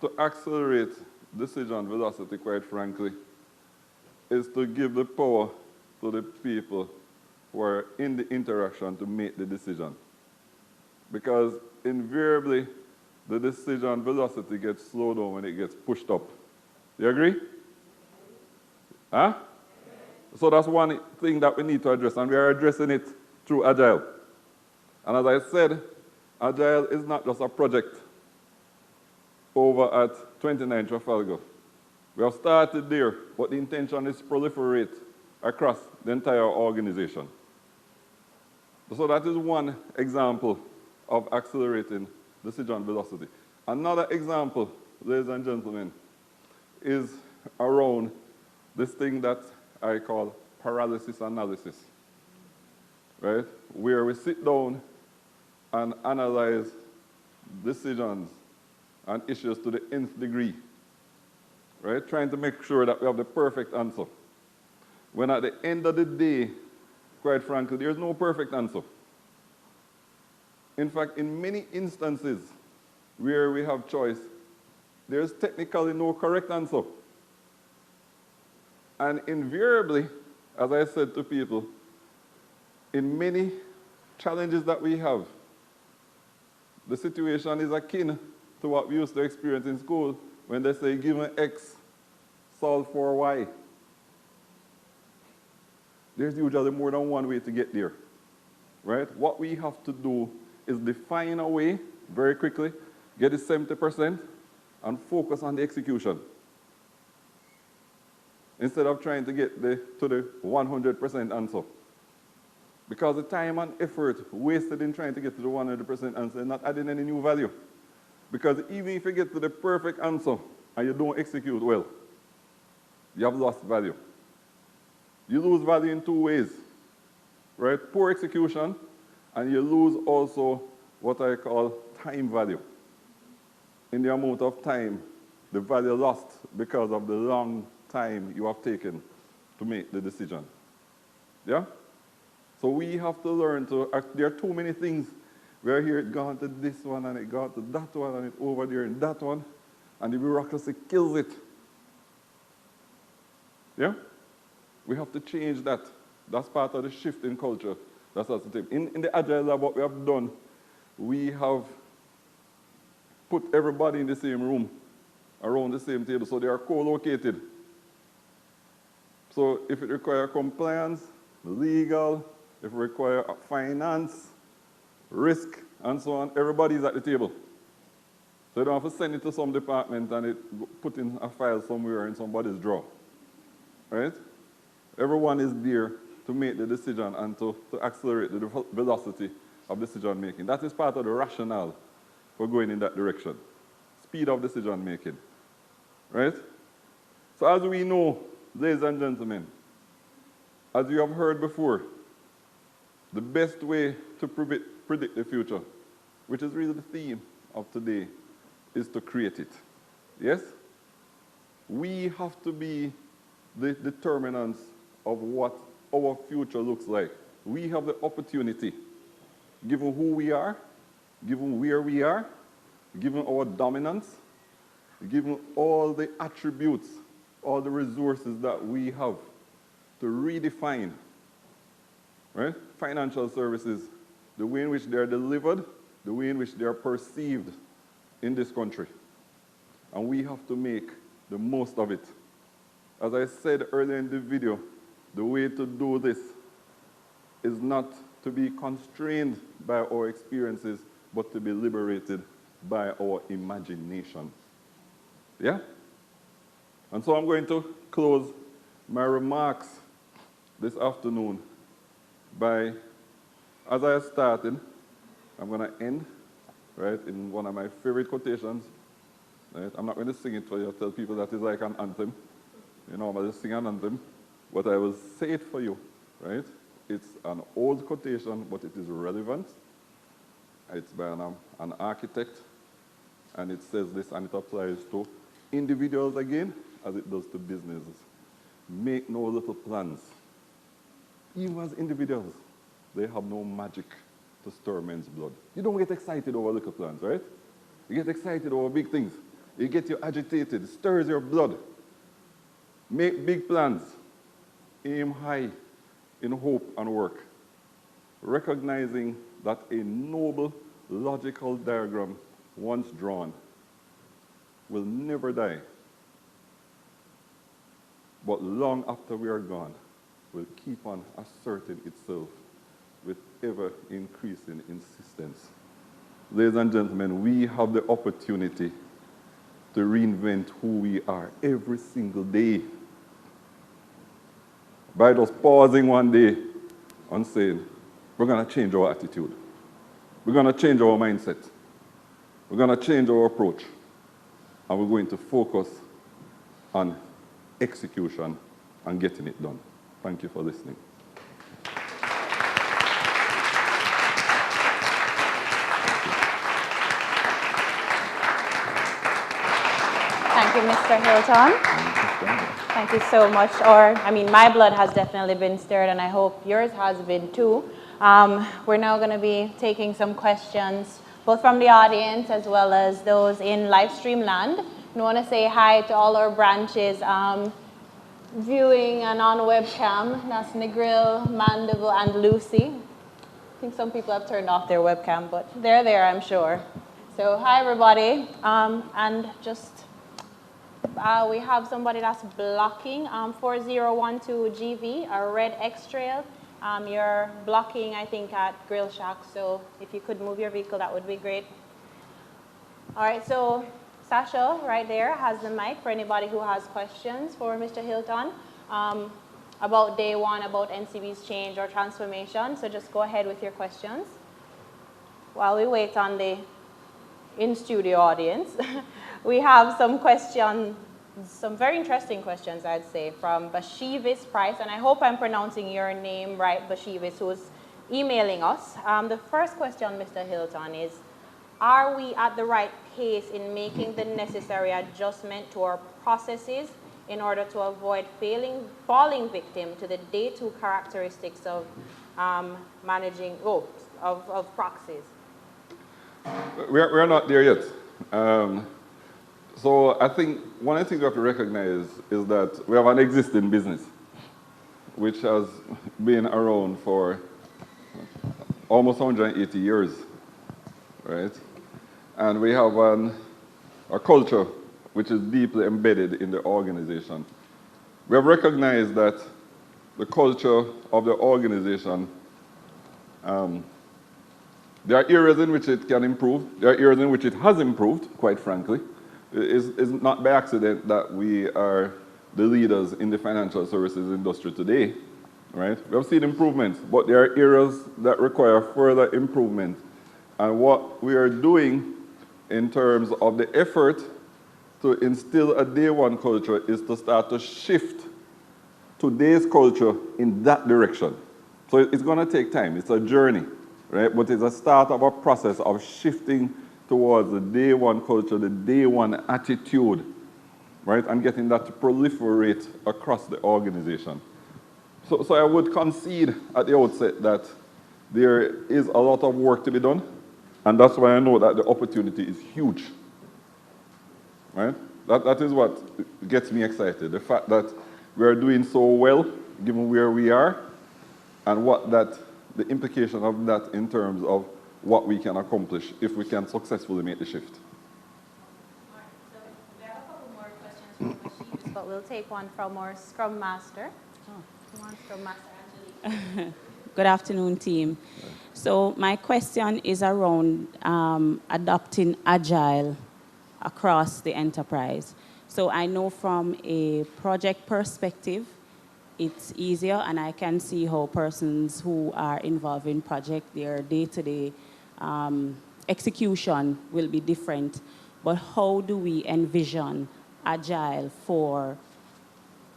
to accelerate decision velocity, quite frankly, is to give the power to the people who are in the interaction to make the decision. Because invariably, the decision velocity gets slowed down when it gets pushed up. You agree? Huh? So that's one thing that we need to address, and we are addressing it through Agile. And as I said, Agile is not just a project over at 29 Trafalgar. We have started there, but the intention is to proliferate across the entire organization. So that is one example of accelerating decision velocity. Another example, ladies and gentlemen, is around this thing that I call paralysis analysis, right? Where we sit down and analyze decisions and issues to the nth degree, right? Trying to make sure that we have the perfect answer. When at the end of the day, quite frankly, there's no perfect answer. In fact, in many instances where we have choice, there's technically no correct answer. And invariably, as I said to people, in many challenges that we have, the situation is akin to what we used to experience in school when they say, given X, solve for Y. There's usually more than one way to get there, right? What we have to do is define a way very quickly, get it 70%, and focus on the execution. Instead of trying to get to the 100% answer. Because the time and effort wasted in trying to get to the 100% answer is not adding any new value. Because even if you get to the perfect answer and you don't execute well, you have lost value. You lose value in two ways, right? Poor execution, and you lose also what I call time value. In the amount of time, the value lost because of the long time you have taken to make the decision. Yeah? So we have to learn to, there are too many things where here it gone to this one and it gone to that one and it over there and that one, and the bureaucracy kills it. Yeah? We have to change that. That's part of the shift in culture. That's the thing. In the Agile Lab, what we have done, we have put everybody in the same room, around the same table, so they are co-located. So if it requires compliance, legal, if it requires finance, risk, and so on, everybody's at the table. So you don't have to send it to some department and it put in a file somewhere in somebody's drawer, right? Everyone is there to make the decision and to accelerate the velocity of decision making. That is part of the rationale for going in that direction. Speed of decision making, right? So as we know, ladies and gentlemen, as you have heard before, the best way to predict the future, which is really the theme of today, is to create it. Yes? We have to be the determinants of what our future looks like. We have the opportunity, given who we are, given where we are, given our dominance, given all the attributes, all the resources that we have to redefine, right? Financial services, the way in which they are delivered, the way in which they are perceived in this country. And we have to make the most of it. As I said earlier in the video, the way to do this is not to be constrained by our experiences, but to be liberated by our imagination. Yeah? And so I'm going to close my remarks this afternoon by, as I started, I'm going to end, right, in one of my favorite quotations. Right? I'm not going to sing it for you. I'll tell people that is like an anthem. You know, I'll just sing an anthem. But I will say it for you, right? It's an old quotation, but it is relevant. It's by an architect, and it says this, and it applies to individuals again, as it does to businesses. Make no little plans. Even as individuals, they have no magic to stir men's blood. You don't get excited over little plans, right? You get excited over big things. You get you agitated, it stirs your blood. Make big plans. Aim high in hope and work. Recognizing that a noble, logical diagram once drawn, will never die, but long after we are gone, will keep on asserting itself with ever-increasing insistence. Ladies and gentlemen, we have the opportunity to reinvent who we are every single day by just pausing one day and saying, we're going to change our attitude. We're going to change our mindset. We're going to change our approach. And we're going to focus on execution and getting it done. Thank you for listening. Thank you, Mr. Hilton. Thank you so much. My blood has definitely been stirred, and I hope yours has been too. We're now going to be taking some questions, both from the audience as well as those in live stream land. I want to say hi to all our branches viewing and on webcam. That's Negril, Mandeville, and Lucy. I think some people have turned off their webcam, but they're there, I'm sure. So hi, everybody. And just we have somebody that's blocking 4012 GV, a red X trail. You're blocking, I think, at Grill Shack. So if you could move your vehicle, that would be great. All right, so Sasha right there has the mic for anybody who has questions for Mr. Hilton about day one, about NCB's change or transformation. So just go ahead with your questions while we wait on the in-studio audience. We have some questions, some very interesting questions, I'd say, from Bashivis Price, and I hope I'm pronouncing your name right, Bashivis, who's emailing us. The first question, Mr. Hilton, is, are we at the right pace in making the necessary adjustment to our processes in order to avoid falling victim to the day two characteristics of managing, of proxies? We're not there yet. So I think one of the things we have to recognize is that we have an existing business which has been around for almost 180 years, right? And we have a culture which is deeply embedded in the organization. We have recognized that the culture of the organization, there are areas in which it can improve. There are areas in which it has improved, quite frankly. It's not by accident that we are the leaders in the financial services industry today, right? We have seen improvements, but there are areas that require further improvement. And what we are doing in terms of the effort to instill a day one culture is to start to shift today's culture in that direction. So it's going to take time. It's a journey, right? But it's a start of a process of shifting towards the day one culture, the day one attitude, right? And getting that to proliferate across the organization. So I would concede at the outset that there is a lot of work to be done, and that's why I know that the opportunity is huge, right? That is what gets me excited. The fact that we are doing so well, given where we are, and the implication of that in terms of what we can accomplish if we can successfully make the shift. All right, so we have a couple more questions from Machines, but we'll take one from our Scrum Master. Come on, Scrum Master Angelique. Good afternoon, team. So my question is around adopting Agile across the enterprise. So I know from a project perspective, it's easier, and I can see how persons who are involved in project, their day-to-day execution will be different. But how do we envision Agile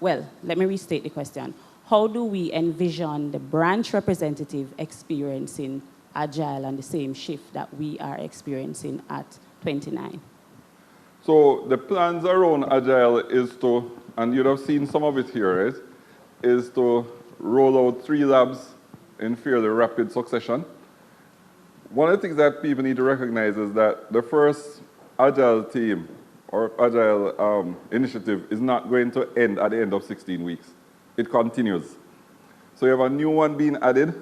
let me restate the question. How do we envision the branch representative experiencing Agile and the same shift that we are experiencing at 29? So the plans around Agile is to, and you'd have seen some of it here, right? Is to roll out 3 labs in fairly rapid succession. One of the things that people need to recognize is that the first Agile team or Agile initiative is not going to end at the end of 16 weeks. It continues. So you have a new one being added.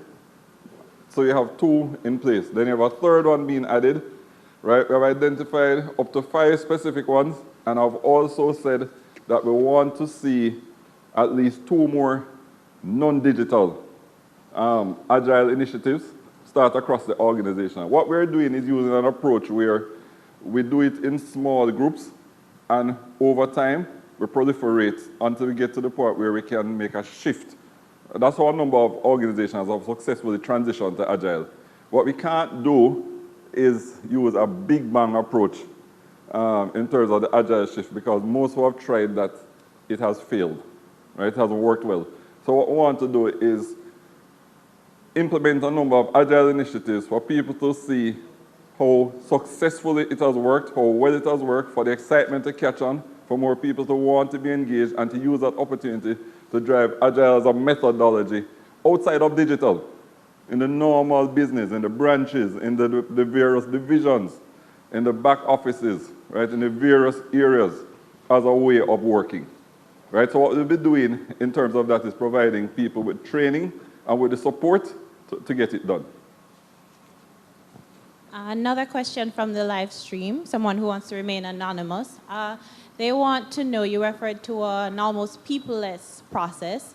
So you have 2 in place. Then you have a third one being added. right? We have identified up to 5 specific ones, and I've also said that we want to see at least 2 more non-digital agile initiatives start across the organization. What we're doing is using an approach where we do it in small groups, and over time, we proliferate until we get to the point where we can make a shift. That's how a number of organizations have successfully transitioned to agile. What we can't do is use a big bang approach in terms of the agile shift, because most who have tried that, it has failed, right? It hasn't worked well. So what we want to do is implement a number of agile initiatives for people to see how successfully it has worked, how well it has worked, for the excitement to catch on, for more people to want to be engaged and to use that opportunity to drive agile as a methodology outside of digital, in the normal business, in the branches, in the various divisions, in the back offices, right, in the various areas as a way of working. Right? So what we'll be doing in terms of that is providing people with training and with the support to get it done. Another question from the live stream, someone who wants to remain anonymous. They want to know, you referred to an almost people-less process.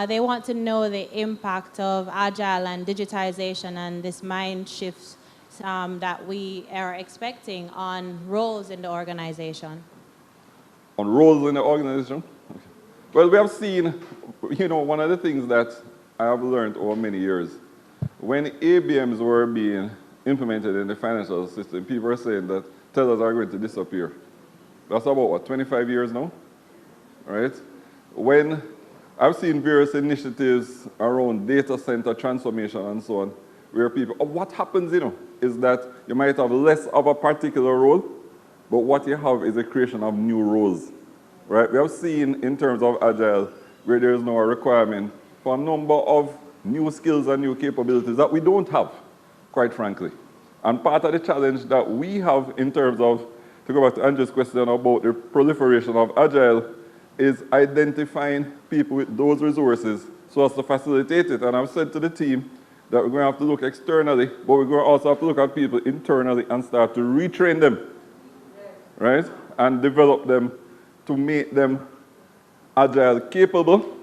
They want to know the impact of agile and digitization and this mind shift that we are expecting on roles in the organization. On roles in the organization? Okay. Well, we have seen, one of the things that I have learned over many years, when ABMs were being implemented in the financial system, people were saying that tellers are going to disappear. That's about, 25 years now? Right? When I've seen various initiatives around data center transformation and so on, where people, what happens, is that you might have less of a particular role, but what you have is a creation of new roles, right? We have seen in terms of agile, where there is now a requirement for a number of new skills and new capabilities that we don't have, quite frankly. And part of the challenge that we have in terms of, to go back to Andrew's question about the proliferation of agile, is identifying people with those resources so as to facilitate it. And I've said to the team that we're going to have to look externally, but we're going to also have to look at people internally and start to retrain them, right? And develop them to make them agile capable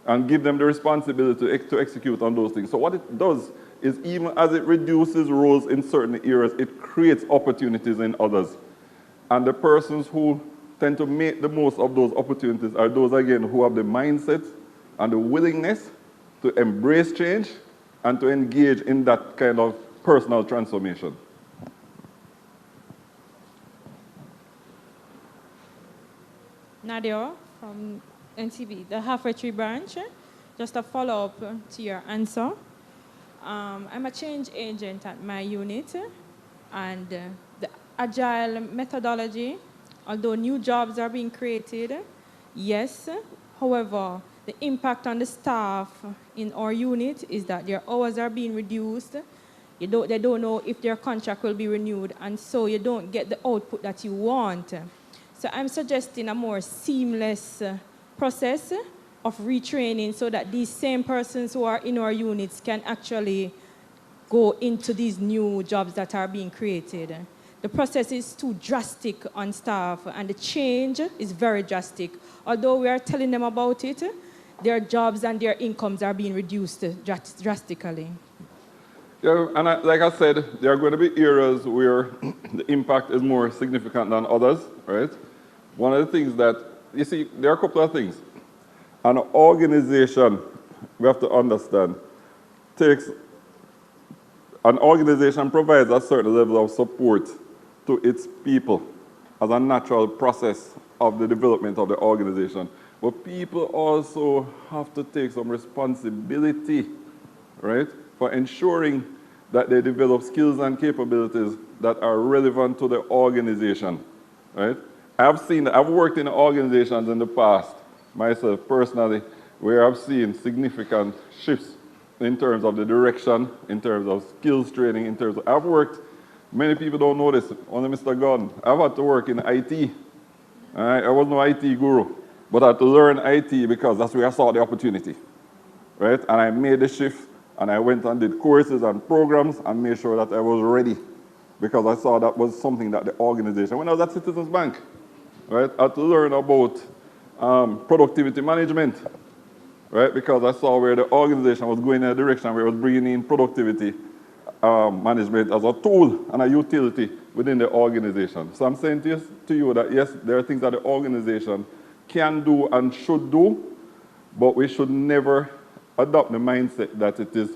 and give them the responsibility to execute on those things. So what it does is, even as it reduces roles in certain areas, it creates opportunities in others. And the persons who tend to make the most of those opportunities are those, again, who have the mindset and the willingness to embrace change and to engage in that kind of personal transformation. Nadia from NCB, the halfway tree branch. Just a follow-up to your answer. I'm a change agent at my unit, and the agile methodology, although new jobs are being created, yes. However, the impact on the staff in our unit is that their hours are being reduced. They don't know if their contract will be renewed, and so you don't get the output that you want. So I'm suggesting a more seamless process of retraining so that these same persons who are in our units can actually go into these new jobs that are being created. The process is too drastic on staff, and the change is very drastic. Although we are telling them about it, their jobs and their incomes are being reduced drastically. Yeah, and like I said, there are going to be areas where the impact is more significant than others, right? One of the things that, you see, there are a couple of things. An organization, we have to understand, an organization provides a certain level of support to its people as a natural process of the development of the organization. But people also have to take some responsibility, right, for ensuring that they develop skills and capabilities that are relevant to the organization, right? I've worked in organizations in the past, myself personally, where I've seen significant shifts in terms of the direction, in terms of skills training, I've worked, many people don't know this, only Mr. Gordon, I've had to work in IT. I was no IT guru, but I had to learn IT because that's where I saw the opportunity, right? And I made the shift, and I went and did courses and programs and made sure that I was ready because I saw that was something that the organization, when I was at Citizens Bank, right, I had to learn about productivity management, right, because I saw where the organization was going in a direction where it was bringing in productivity management as a tool and a utility within the organization. So I'm saying to you that yes, there are things that the organization can do and should do, but we should never adopt the mindset that it is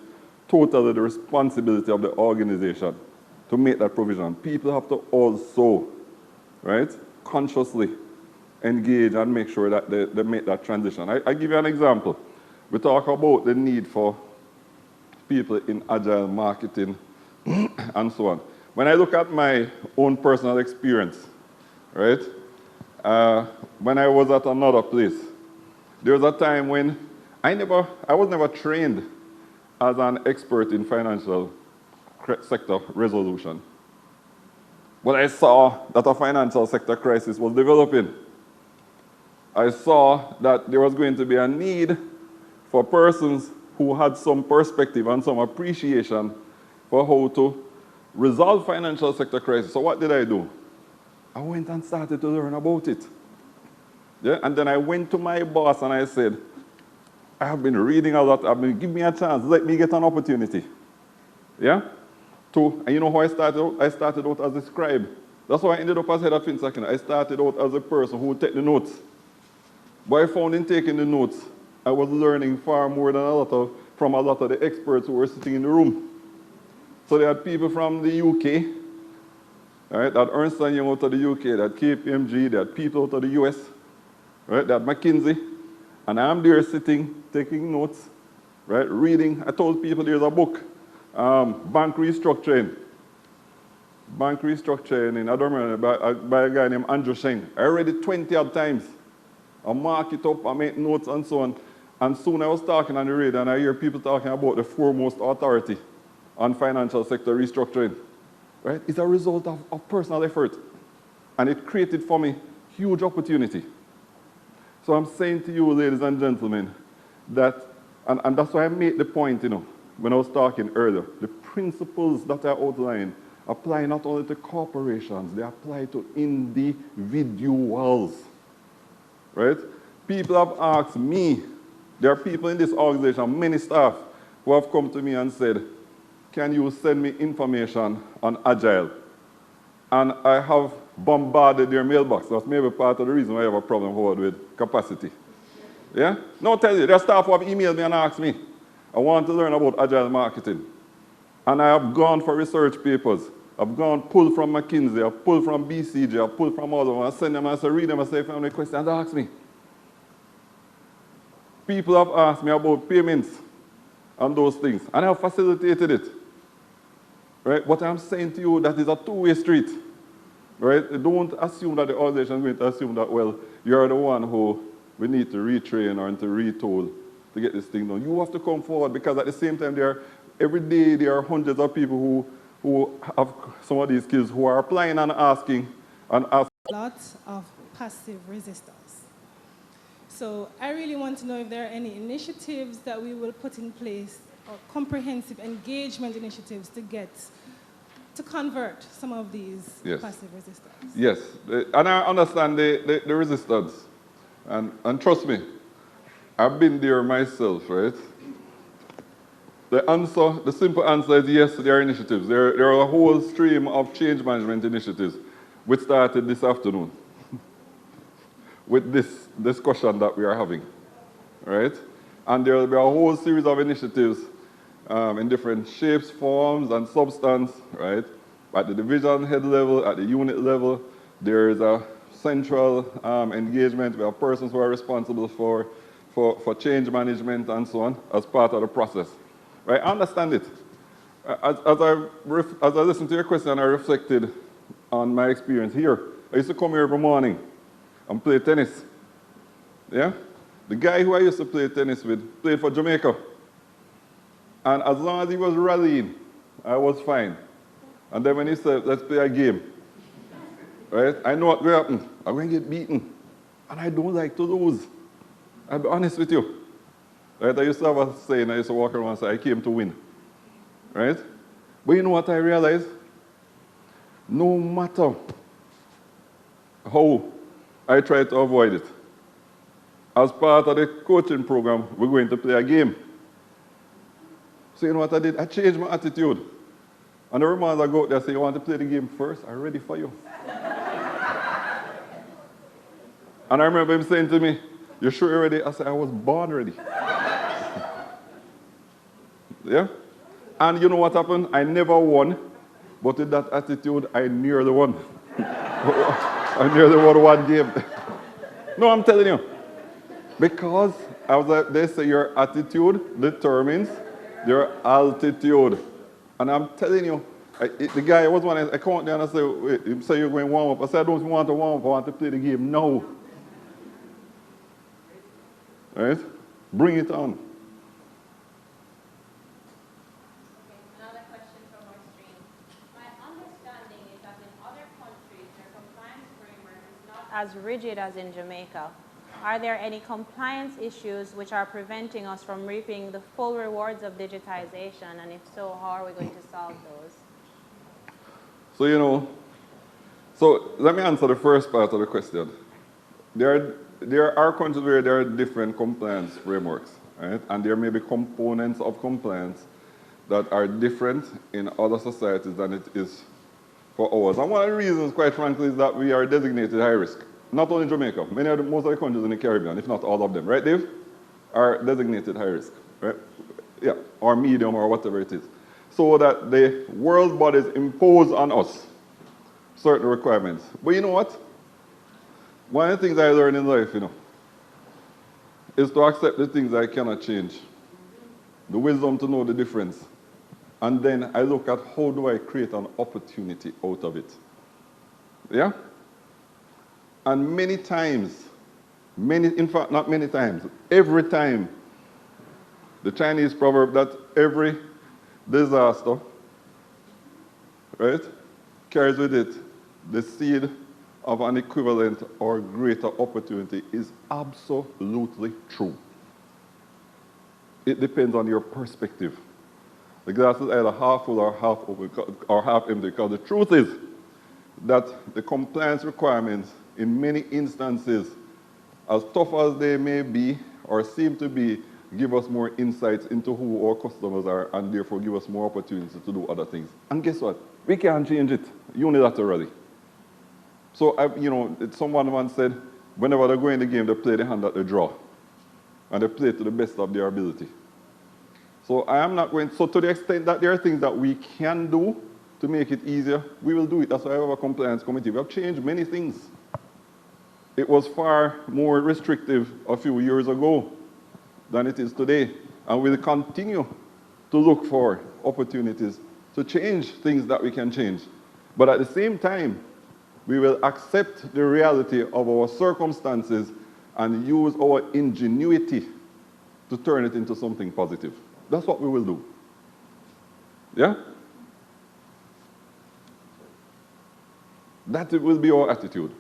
totally the responsibility of the organization to make that provision. People have to also, right, consciously engage and make sure that they make that transition. I give you an example. We talk about the need for people in agile marketing and so on. When I look at my own personal experience, right, when I was at another place, there was a time when I was never trained as an expert in financial sector resolution. But I saw that a financial sector crisis was developing. I saw that there was going to be a need for persons who had some perspective and some appreciation for how to resolve financial sector crisis. So what did I do? I went and started to learn about it. Yeah? And then I went to my boss and I said, I have been reading a lot. Give me a chance. Let me get an opportunity. Yeah? And you know how I started out? I started out as a scribe. That's how I ended up as head of FinSecond. I started out as a person who would take the notes. But I found in taking the notes, I was learning far more than from a lot of the experts who were sitting in the room. So they had people from the UK, right? That Ernst & Young out of the UK, that KPMG, they had people out of the US, right? They had McKinsey. And I'm there sitting, taking notes, right? Reading. I told people there's a book, Bank Restructuring. Bank Restructuring, I don't remember, by a guy named Andrew Sheng. I read it 20 odd times. I mark it up, I make notes and so on. And soon I was talking on the radio and I hear people talking about the foremost authority on financial sector restructuring. Right? It's a result of personal effort. And it created for me huge opportunity. So I'm saying to you, ladies and gentlemen, that, and that's why I made the point, when I was talking earlier, the principles that I outlined apply not only to corporations, they apply to individuals, right? People have asked me, there are people in this organization, many staff, who have come to me and said, can you send me information on Agile? And I have bombarded their mailbox. That's maybe part of the reason why I have a problem with capacity. Yeah? No, I'll tell you, there are staff who have emailed me and asked me, I want to learn about agile marketing. And I have gone for research papers. I've gone pulled from McKinsey, I've pulled from BCG, I've pulled from all of them. I send them and I read them and say, if you have any questions, ask me. People have asked me about payments and those things, and I have facilitated it. Right? But I'm saying to you that is a two-way street. Right? Don't assume that the organization is going to assume that, well, you're the one who we need to retrain or to retool to get this thing done. You have to come forward because at the same time, every day there are hundreds of people who have some of these skills who are applying and asking. Lots of passive resistance. So I really want to know if there are any initiatives that we will put in place or comprehensive engagement initiatives to convert some of these passive resistance. Yes, and I understand the resistance. And trust me, I've been there myself, right? The simple answer is yes, there are initiatives. There are a whole stream of change management initiatives which started this afternoon with this discussion that we are having, right? And there will be a whole series of initiatives in different shapes, forms, and substance, right? At the division head level, at the unit level, there is a central engagement. We have persons who are responsible for change management and so on as part of the process. Right? I understand it. As I listened to your question, I reflected on my experience here. I used to come here every morning and play tennis. Yeah? The guy who I used to play tennis with played for Jamaica. And as long as he was rallying, I was fine. And then when he said, let's play a game, right? I know what will happen. I'm going to get beaten. And I don't like to lose. I'll be honest with you. Right? I used to have a saying, I used to walk around and say, I came to win. Right? But you know what I realized? No matter how I try to avoid it. As part of the coaching program, we're going to play a game. So you know what I did? I changed my attitude. And the reminders I go out there say, you want to play the game first? I'm ready for you. And I remember him saying to me, you sure you're ready? I said, I was born ready. Yeah? And you know what happened? I never won, but with that attitude, I nearly won. I nearly won one game. No, I'm telling you. Because they say your attitude determines your altitude. And I'm telling you, the guy was one, I come down and I said, wait, you say you're going to warm up. I said, I don't want to warm up, I want to play the game now. Right? Bring it on. Another question from our stream. My understanding is that in other countries, their compliance framework is not as rigid as in Jamaica. Are there any compliance issues which are preventing us from reaping the full rewards of digitization? And if so, how are we going to solve those? So let me answer the first part of the question. There are countries where there are different compliance frameworks, right? And there may be components of compliance that are different in other societies than it is for ours. And one of the reasons, quite frankly, is that we are designated high risk. Not only Jamaica, most of the countries in the Caribbean, if not all of them, right, Dave, are designated high risk, right? Yeah, or medium or whatever it is. So that the world bodies impose on us certain requirements. But you know what? One of the things I learned in life, is to accept the things I cannot change. The wisdom to know the difference. And then I look at how do I create an opportunity out of it. Yeah? And many times, in fact, not many times, every time, the Chinese proverb that every disaster, right, carries with it the seed of an equivalent or greater opportunity is absolutely true. It depends on your perspective. The glass is either half full or half open or half empty, because the truth is that the compliance requirements in many instances, as tough as they may be or seem to be, give us more insights into who our customers are and therefore give us more opportunities to do other things. And guess what? We can't change it unilaterally. So, someone once said, whenever they go in the game, they play the hand that they draw. And they play to the best of their ability. So to the extent that there are things that we can do to make it easier, we will do it. That's why I have a compliance committee. We have changed many things. It was far more restrictive a few years ago than it is today. And we'll continue to look for opportunities to change things that we can change. But at the same time, we will accept the reality of our circumstances and use our ingenuity to turn it into something positive. That's what we will do. Yeah? That will be our attitude.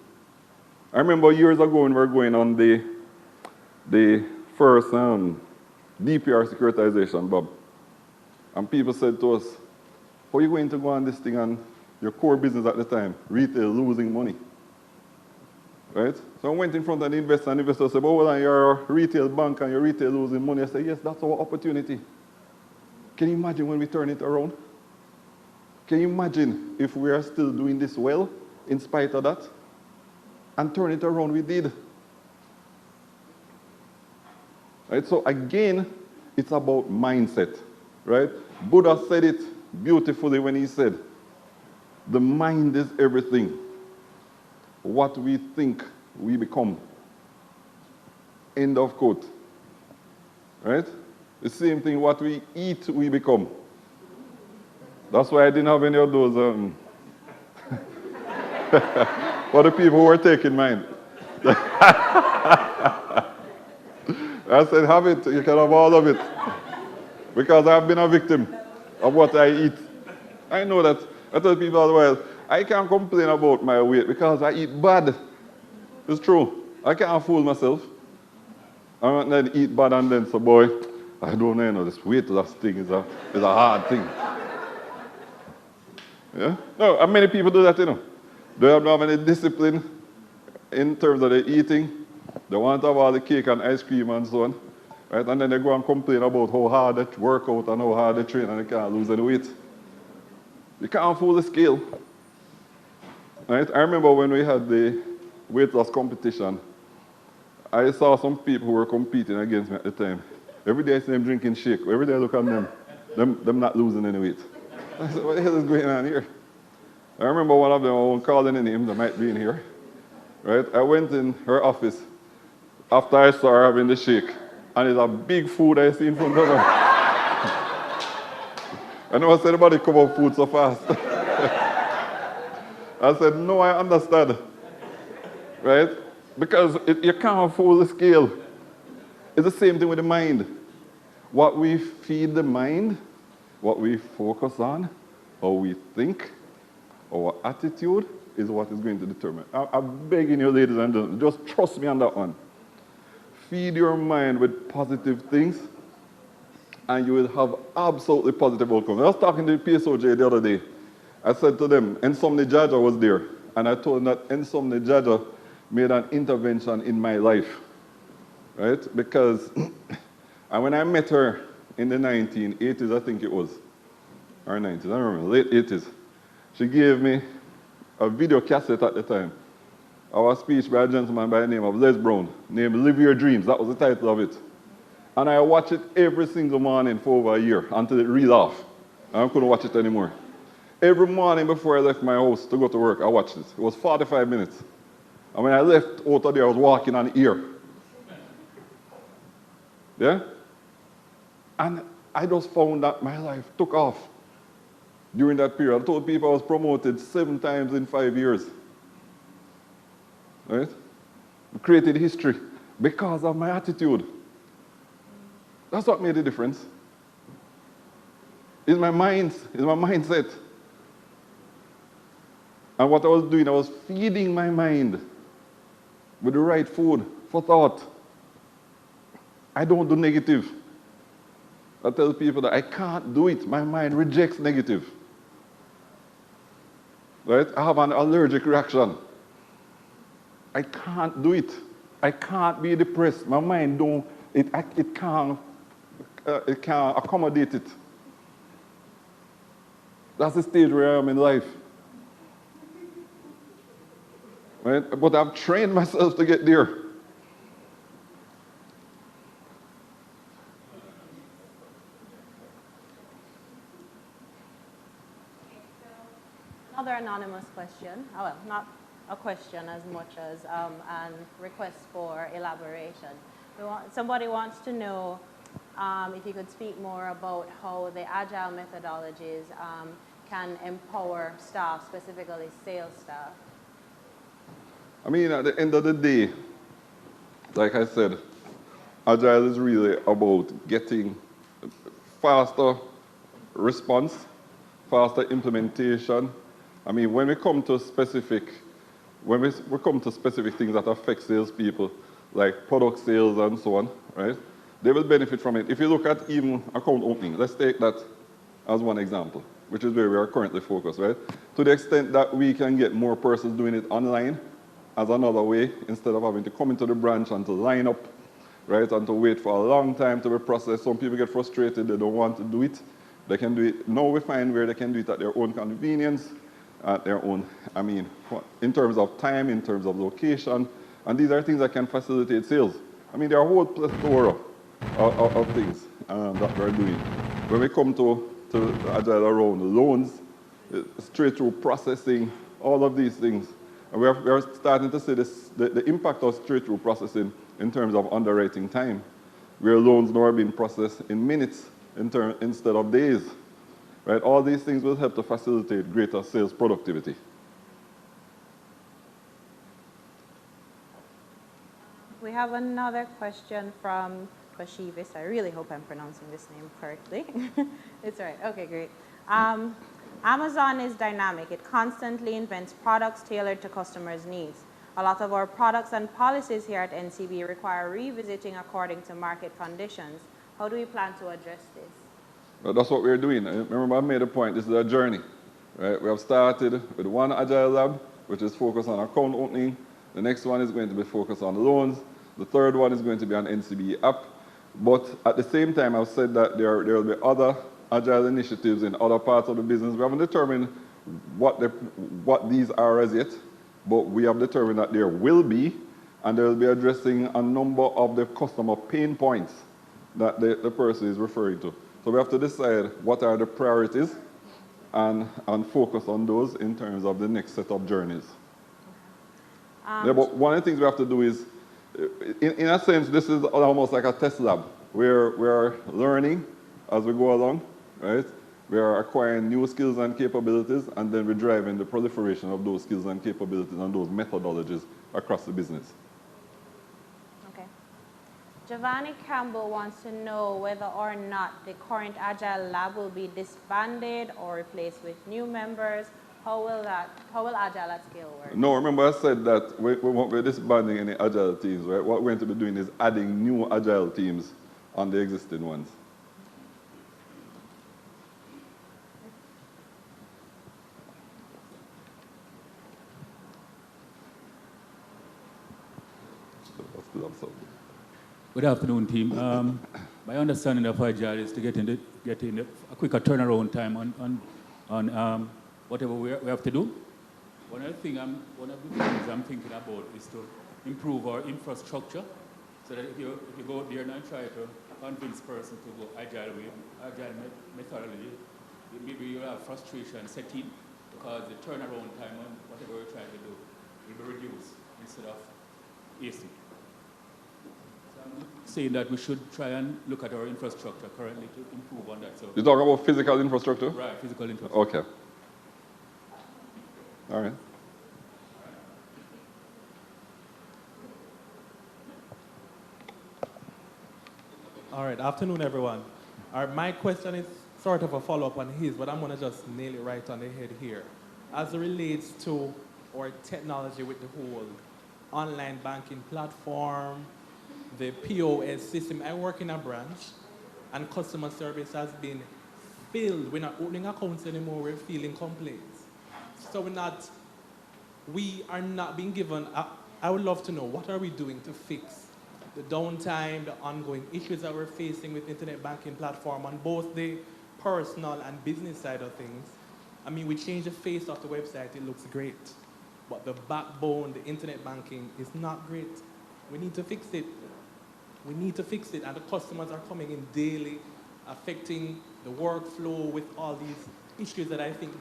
I remember years ago when we were going on the first DPR securitization, Bob, and people said to us, how are you going to go on this thing and your core business at the time, retail, losing money? Right? So I went in front of the investor, and the investor said, well, you're a retail bank and you're retail losing money. I said, yes, that's our opportunity. Can you imagine when we turn it around? Can you imagine if we are still doing this well in spite of that? And turn it around, we did. Right? So again, it's about mindset. Right? Buddha said it beautifully when he said, the mind is everything. What we think, we become. End of quote. Right? The same thing, what we eat, we become. That's why I didn't have any of those for the people who are taking mine. I said, have it, you can have all of it. Because I've been a victim of what I eat. I know that. I tell people as well, I can't complain about my weight because I eat bad. It's true. I can't fool myself. I then eat bad and then say, boy, I don't know, this weight loss thing is a hard thing. Yeah? No, and many people do that, you know. They don't have any discipline in terms of their eating. They want to have all the cake and ice cream and so on. Right? And then they go and complain about how hard they work out and how hard they train and they can't lose any weight. You can't fool the scale. Right? I remember when we had the weight loss competition, I saw some people who were competing against me at the time. Every day I see them drinking shake. Every day I look at them not losing any weight. I said, what the hell is going on here? I remember one of them, I won't call any names, they might be in here. Right? I went in her office after I saw her having the shake, and it's a big food I see in front of her. I never said anybody come up food so fast. I said, no, I understand. Right? Because you can't fool the scale. It's the same thing with the mind. What we feed the mind, what we focus on, how we think, our attitude is what is going to determine. I'm begging you, ladies and gentlemen, just trust me on that one. Feed your mind with positive things, and you will have absolutely positive outcomes. I was talking to the PSOJ the other day. I said to them, Ensomni Jaja was there, and I told them that Ensomni Jaja made an intervention in my life, right? Because and when I met her in the 1980s, I think it was, or 90s, I don't remember, late 80s, she gave me a video cassette at the time of a speech by a gentleman by the name of Les Brown, named Live Your Dreams. That was the title of it. And I watched it every single morning for over a year until it reeled off. I couldn't watch it anymore. Every morning before I left my house to go to work, I watched it. It was 45 minutes. And when I left out of there, I was walking on air. Yeah? And I just found that my life took off during that period. I told people I was promoted 7 times in 5 years. Right? I created history because of my attitude. That's what made the difference. It's my mind, it's my mindset. And what I was doing, I was feeding my mind with the right food for thought. I don't do negative. I tell people that I can't do it. My mind rejects negative. Right? I have an allergic reaction. I can't do it. I can't be depressed. My mind it can't accommodate it. That's the stage where I am in life. Right? But I've trained myself to get there. Another anonymous question. Oh, well, not a question as much as a request for elaboration. Somebody wants to know if you could speak more about how the agile methodologies can empower staff, specifically sales staff. I mean, at the end of the day, like I said, agile is really about getting faster response, faster implementation. I mean, when we come to specific things that affect salespeople, like product sales and so on, right? They will benefit from it. If you look at even account opening, let's take that as one example, which is where we are currently focused, right? To the extent that we can get more persons doing it online as another way, instead of having to come into the branch and to line up, right, and to wait for a long time to be processed. Some people get frustrated, they don't want to do it. They can do it, now we find where they can do it at their own convenience, at their own, I mean, in terms of time, in terms of location, and these are things that can facilitate sales. I mean, there are a whole plethora of things that we're doing. When we come to agile around loans, straight through processing, all of these things, and we are starting to see the impact of straight-through processing in terms of underwriting time, where loans now are being processed in minutes instead of days. Right? All these things will help to facilitate greater sales productivity. We have another question from Kwashivis. I really hope I'm pronouncing this name correctly. It's all right. Okay, great. Amazon is dynamic. It constantly invents products tailored to customers' needs. A lot of our products and policies here at NCB require revisiting according to market conditions. How do we plan to address this? Well, that's what we're doing. Remember, I made a point. This is a journey. Right? We have started with one Agile Lab, which is focused on account opening. The next one is going to be focused on loans. The third one is going to be an NCB app. But at the same time, I've said that there will be other Agile initiatives in other parts of the business. We haven't determined what these are as yet, but we have determined that there will be, and they will be addressing a number of the customer pain points that the person is referring to. So we have to decide what are the priorities and focus on those in terms of the next set of journeys. Yeah, but one of the things we have to do is, in a sense, this is almost like a test lab. We're learning as we go along, right? We are acquiring new skills and capabilities, and then we're driving the proliferation of those skills and capabilities and those methodologies across the business. Okay. Giovanni Campbell wants to know whether or not the current Agile Lab will be disbanded or replaced with new members. How will Agile at Scale work? No, remember I said that we won't be disbanding any Agile teams, right? What we're going to be doing is adding new Agile teams on the existing ones. Good afternoon, team. My understanding of Agile is to get in a quicker turnaround time on whatever we have to do. One of the things I'm thinking about is to improve our infrastructure, so that if you go there and try to convince person to go Agile methodology, maybe you'll have frustration set in because the turnaround time on whatever we're trying to do will be reduced instead of hasty. Saying that we should try and look at our infrastructure currently to improve on that. So you're talking about physical infrastructure? Right, physical infrastructure. Okay. All right. All right, afternoon, everyone. My question is sort of a follow-up on his, but I'm going to just nail it right on the head here. As it relates to our technology with the whole online banking platform, the POS system. I work in a branch, and customer service has been filled. We're not opening accounts anymore. We're filing complaints. So we are not being given. I would love to know, what are we doing to fix the downtime, the ongoing issues that we're facing with internet banking platform on both the personal and business side of things? I mean, we changed the face of the website. It looks great, but the backbone, the internet banking, is not great. We need to fix it. We need to fix it, and the customers are coming in daily, affecting the workflow with all these issues that I think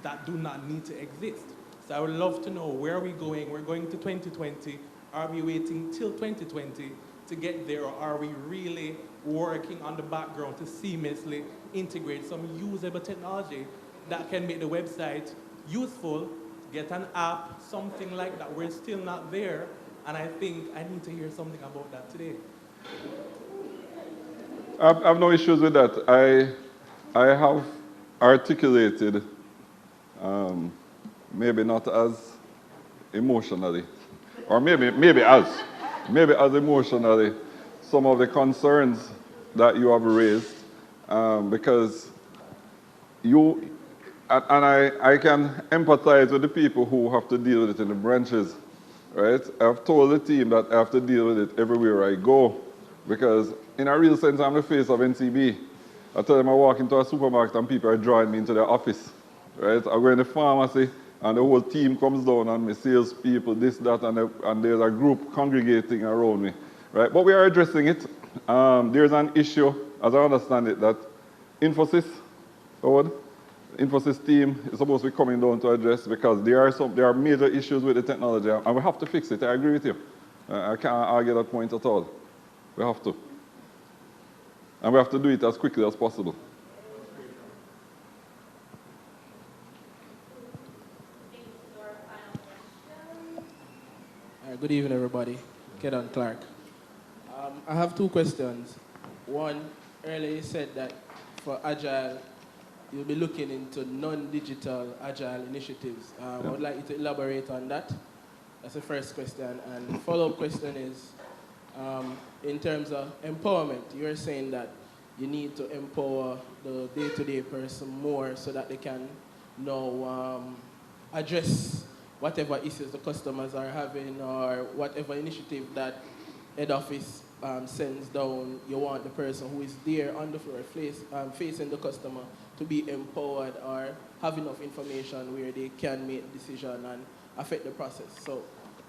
that do not need to exist. So I would love to know, where are we going? We're going to 2020. Are we waiting till 2020 to get there, or are we really working on the background to seamlessly integrate some usable technology that can make the website useful, get an app, something like that? We're still not there, and I think I need to hear something about that today. I have no issues with that. I have articulated, maybe not as emotionally, or maybe as emotionally, some of the concerns that you have raised, because I can empathize with the people who have to deal with it in the branches, right? I've told the team that I have to deal with it everywhere I go, because in a real sense, I'm the face of NCB. I tell them I walk into a supermarket and people are drawing me into their office, right? I go in the pharmacy and the whole team comes down on me, sales people, this, that, and there's a group congregating around me, right? But we are addressing it. There's an issue, as I understand it, that Infosys team is supposed to be coming down to address, because there are major issues with the technology, and we have to fix it. I agree with you. I can't argue that point at all. We have to. And we have to do it as quickly as possible. Good evening, everybody. Kedon Clark. I have two questions. One, earlier you said that for Agile, you'll be looking into non-digital Agile initiatives. I would like you to elaborate on that. That's the first question. And the follow-up question is, in terms of empowerment, you're saying that you need to empower the day-to-day person more so that they can address whatever issues the customers are having or whatever initiative that head office sends down. You want the person who is there on the floor facing the customer to be empowered or have enough information where they can make decision and affect the process. So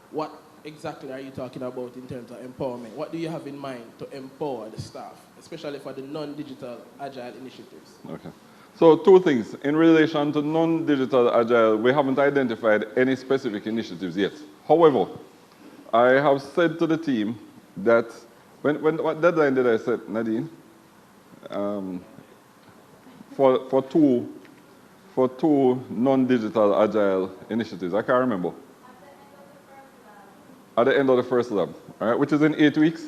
what exactly are you talking about in terms of empowerment? What do you have in mind to empower the staff, especially for the non-digital agile initiatives? Okay. So two things. In relation to non-digital agile, we haven't identified any specific initiatives yet. However, I have said to the team that, what deadline did I set, Nadine? For two non-digital agile initiatives. I can't remember. At the end of the first lab, all right, which is in 8 weeks?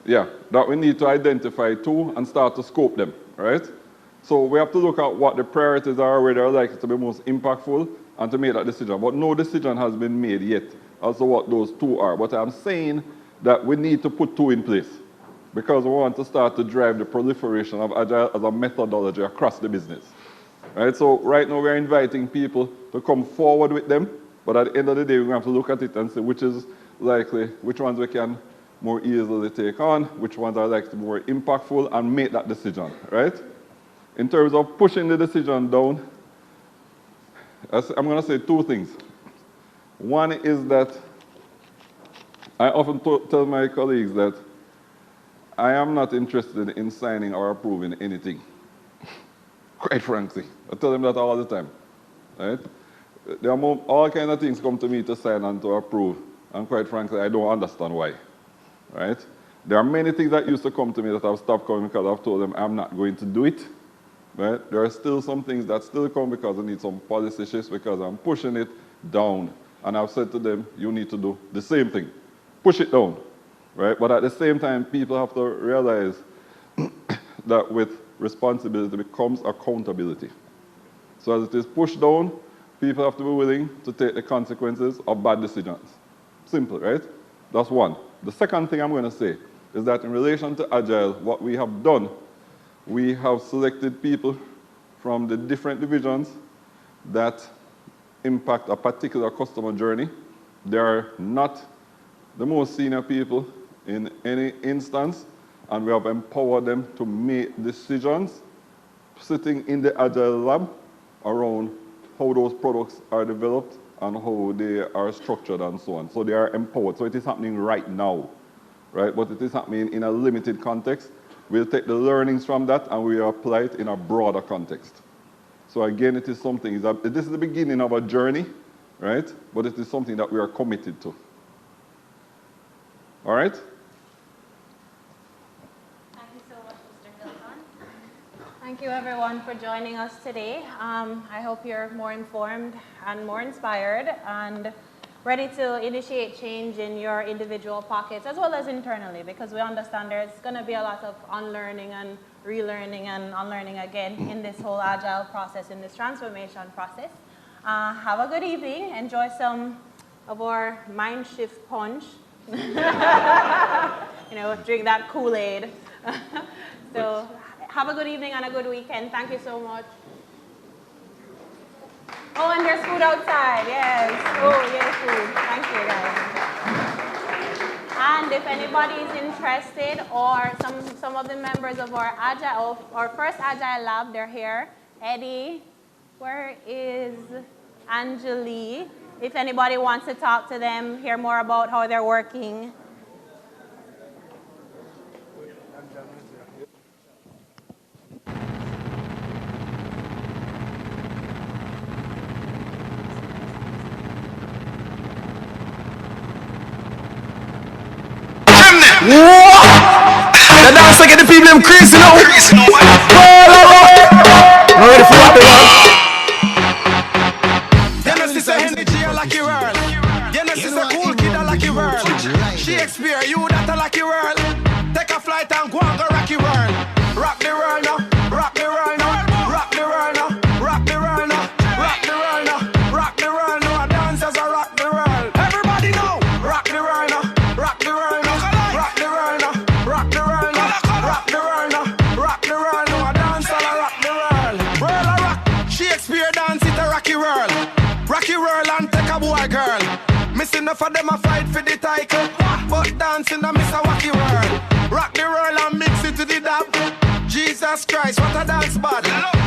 Yeah, that we need to identify two and start to scope them, right? So we have to look at what the priorities are, where they're likely to be most impactful, and to make that decision. But no decision has been made yet as to what those two are. But I'm saying that we need to put two in place because we want to start to drive the proliferation of Agile as a methodology across the business. Right? So right now we're inviting people to come forward with them, but at the end of the day, we're going to have to look at it and see which is likely, which ones we can more easily take on, which ones are likely to be more impactful, and make that decision, right? In terms of pushing the decision down, I'm going to say two things. One is that I often tell my colleagues that I am not interested in signing or approving anything. Quite frankly, I tell them that all the time, right? There are all kinds of things come to me to sign and to approve, and quite frankly, I don't understand why, right? There are many things that used to come to me that have stopped coming because I've told them I'm not going to do it, right? There are still some things that still come because I need some policy shifts because I'm pushing it down, and I've said to them, you need to do the same thing, push it down, right? But at the same time, people have to realize that with responsibility becomes accountability. So as it is pushed down, people have to be willing to take the consequences of bad decisions. Simple, right? That's one. The second thing I'm going to say is that in relation to Agile, what we have done, we have selected people from the different divisions that impact a particular customer journey. They are not the most senior people in any instance, and we have empowered them to make decisions sitting in the Agile lab around how those products are developed and how they are structured and so on. So they are empowered. So it is happening right now, right? But it is happening in a limited context. We'll take the learnings from that and we apply it in a broader context. So again, it is something, this is the beginning of a journey, right? But it is something that we are committed to. All right? Thank you, everyone, for joining us today. I hope you're more informed and more inspired and ready to initiate change in your individual pockets as well as internally, because we understand there's going to be a lot of unlearning and relearning and unlearning again in this whole Agile process, in this transformation process. Have a good evening. Enjoy some of our mind shift punch. You know, drink that Kool-Aid. So. Have a good evening and a good weekend. Thank you so much. Oh, and there's food outside. Yes. Oh, yes, food. Thank you, guys. And if anybody is interested, or some of the members of our Agile, our first Agile lab, they're here. Eddie, where is Angeli? If anybody wants to talk to them, hear more about how they're working. The dance get the people them crazy now. Ready for what they want? Genesis a energy a lucky world. Genesis a cool kid a lucky world. Shakespeare, you that a lucky world. Take a flight and go and go rocky world. Rock the world now, rock the world now, rock the world now, rock the world now, rock the world now, rock the world now. Dancers a rock the world. Everybody know, rock the world now, rock the world now, rock the world now, rock the world now, rock the world now, rock the world. Rocky world and take a boy girl. Missing enough of them a fight for the title. But dancing I miss a wacky world. Rock the world and mix it to the dab. Jesus Christ, what a dance bad.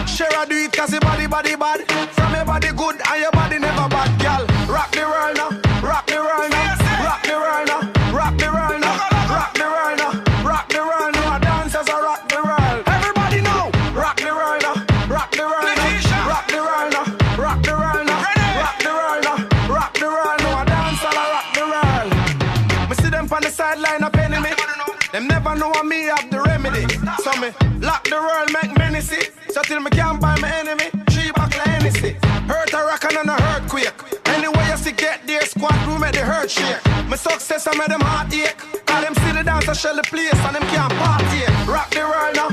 Share do it cause your body bad. From your body good and your body never bad, girl. Rock the world now, rock the world now, rock the world now, rock the world now, rock the world now, rock the world now. Dancers are rock the world. Everybody know, rock the world now, rock the world now, rock the world now, rock the world now, rock the world now, rock the world now. Dancers are rock the world. Me see them on the sideline of enemy. Them never know what me have the remedy. So me lock the world, make many see. So till me can't buy my enemy, 3 buckle Hennessy. Hurt a rock and an earthquake. Anyway you see get there, squad crew make the hurt shake. My success I made them heartache. Cause them see the dance I shell the place and them can't party. Rock the world now,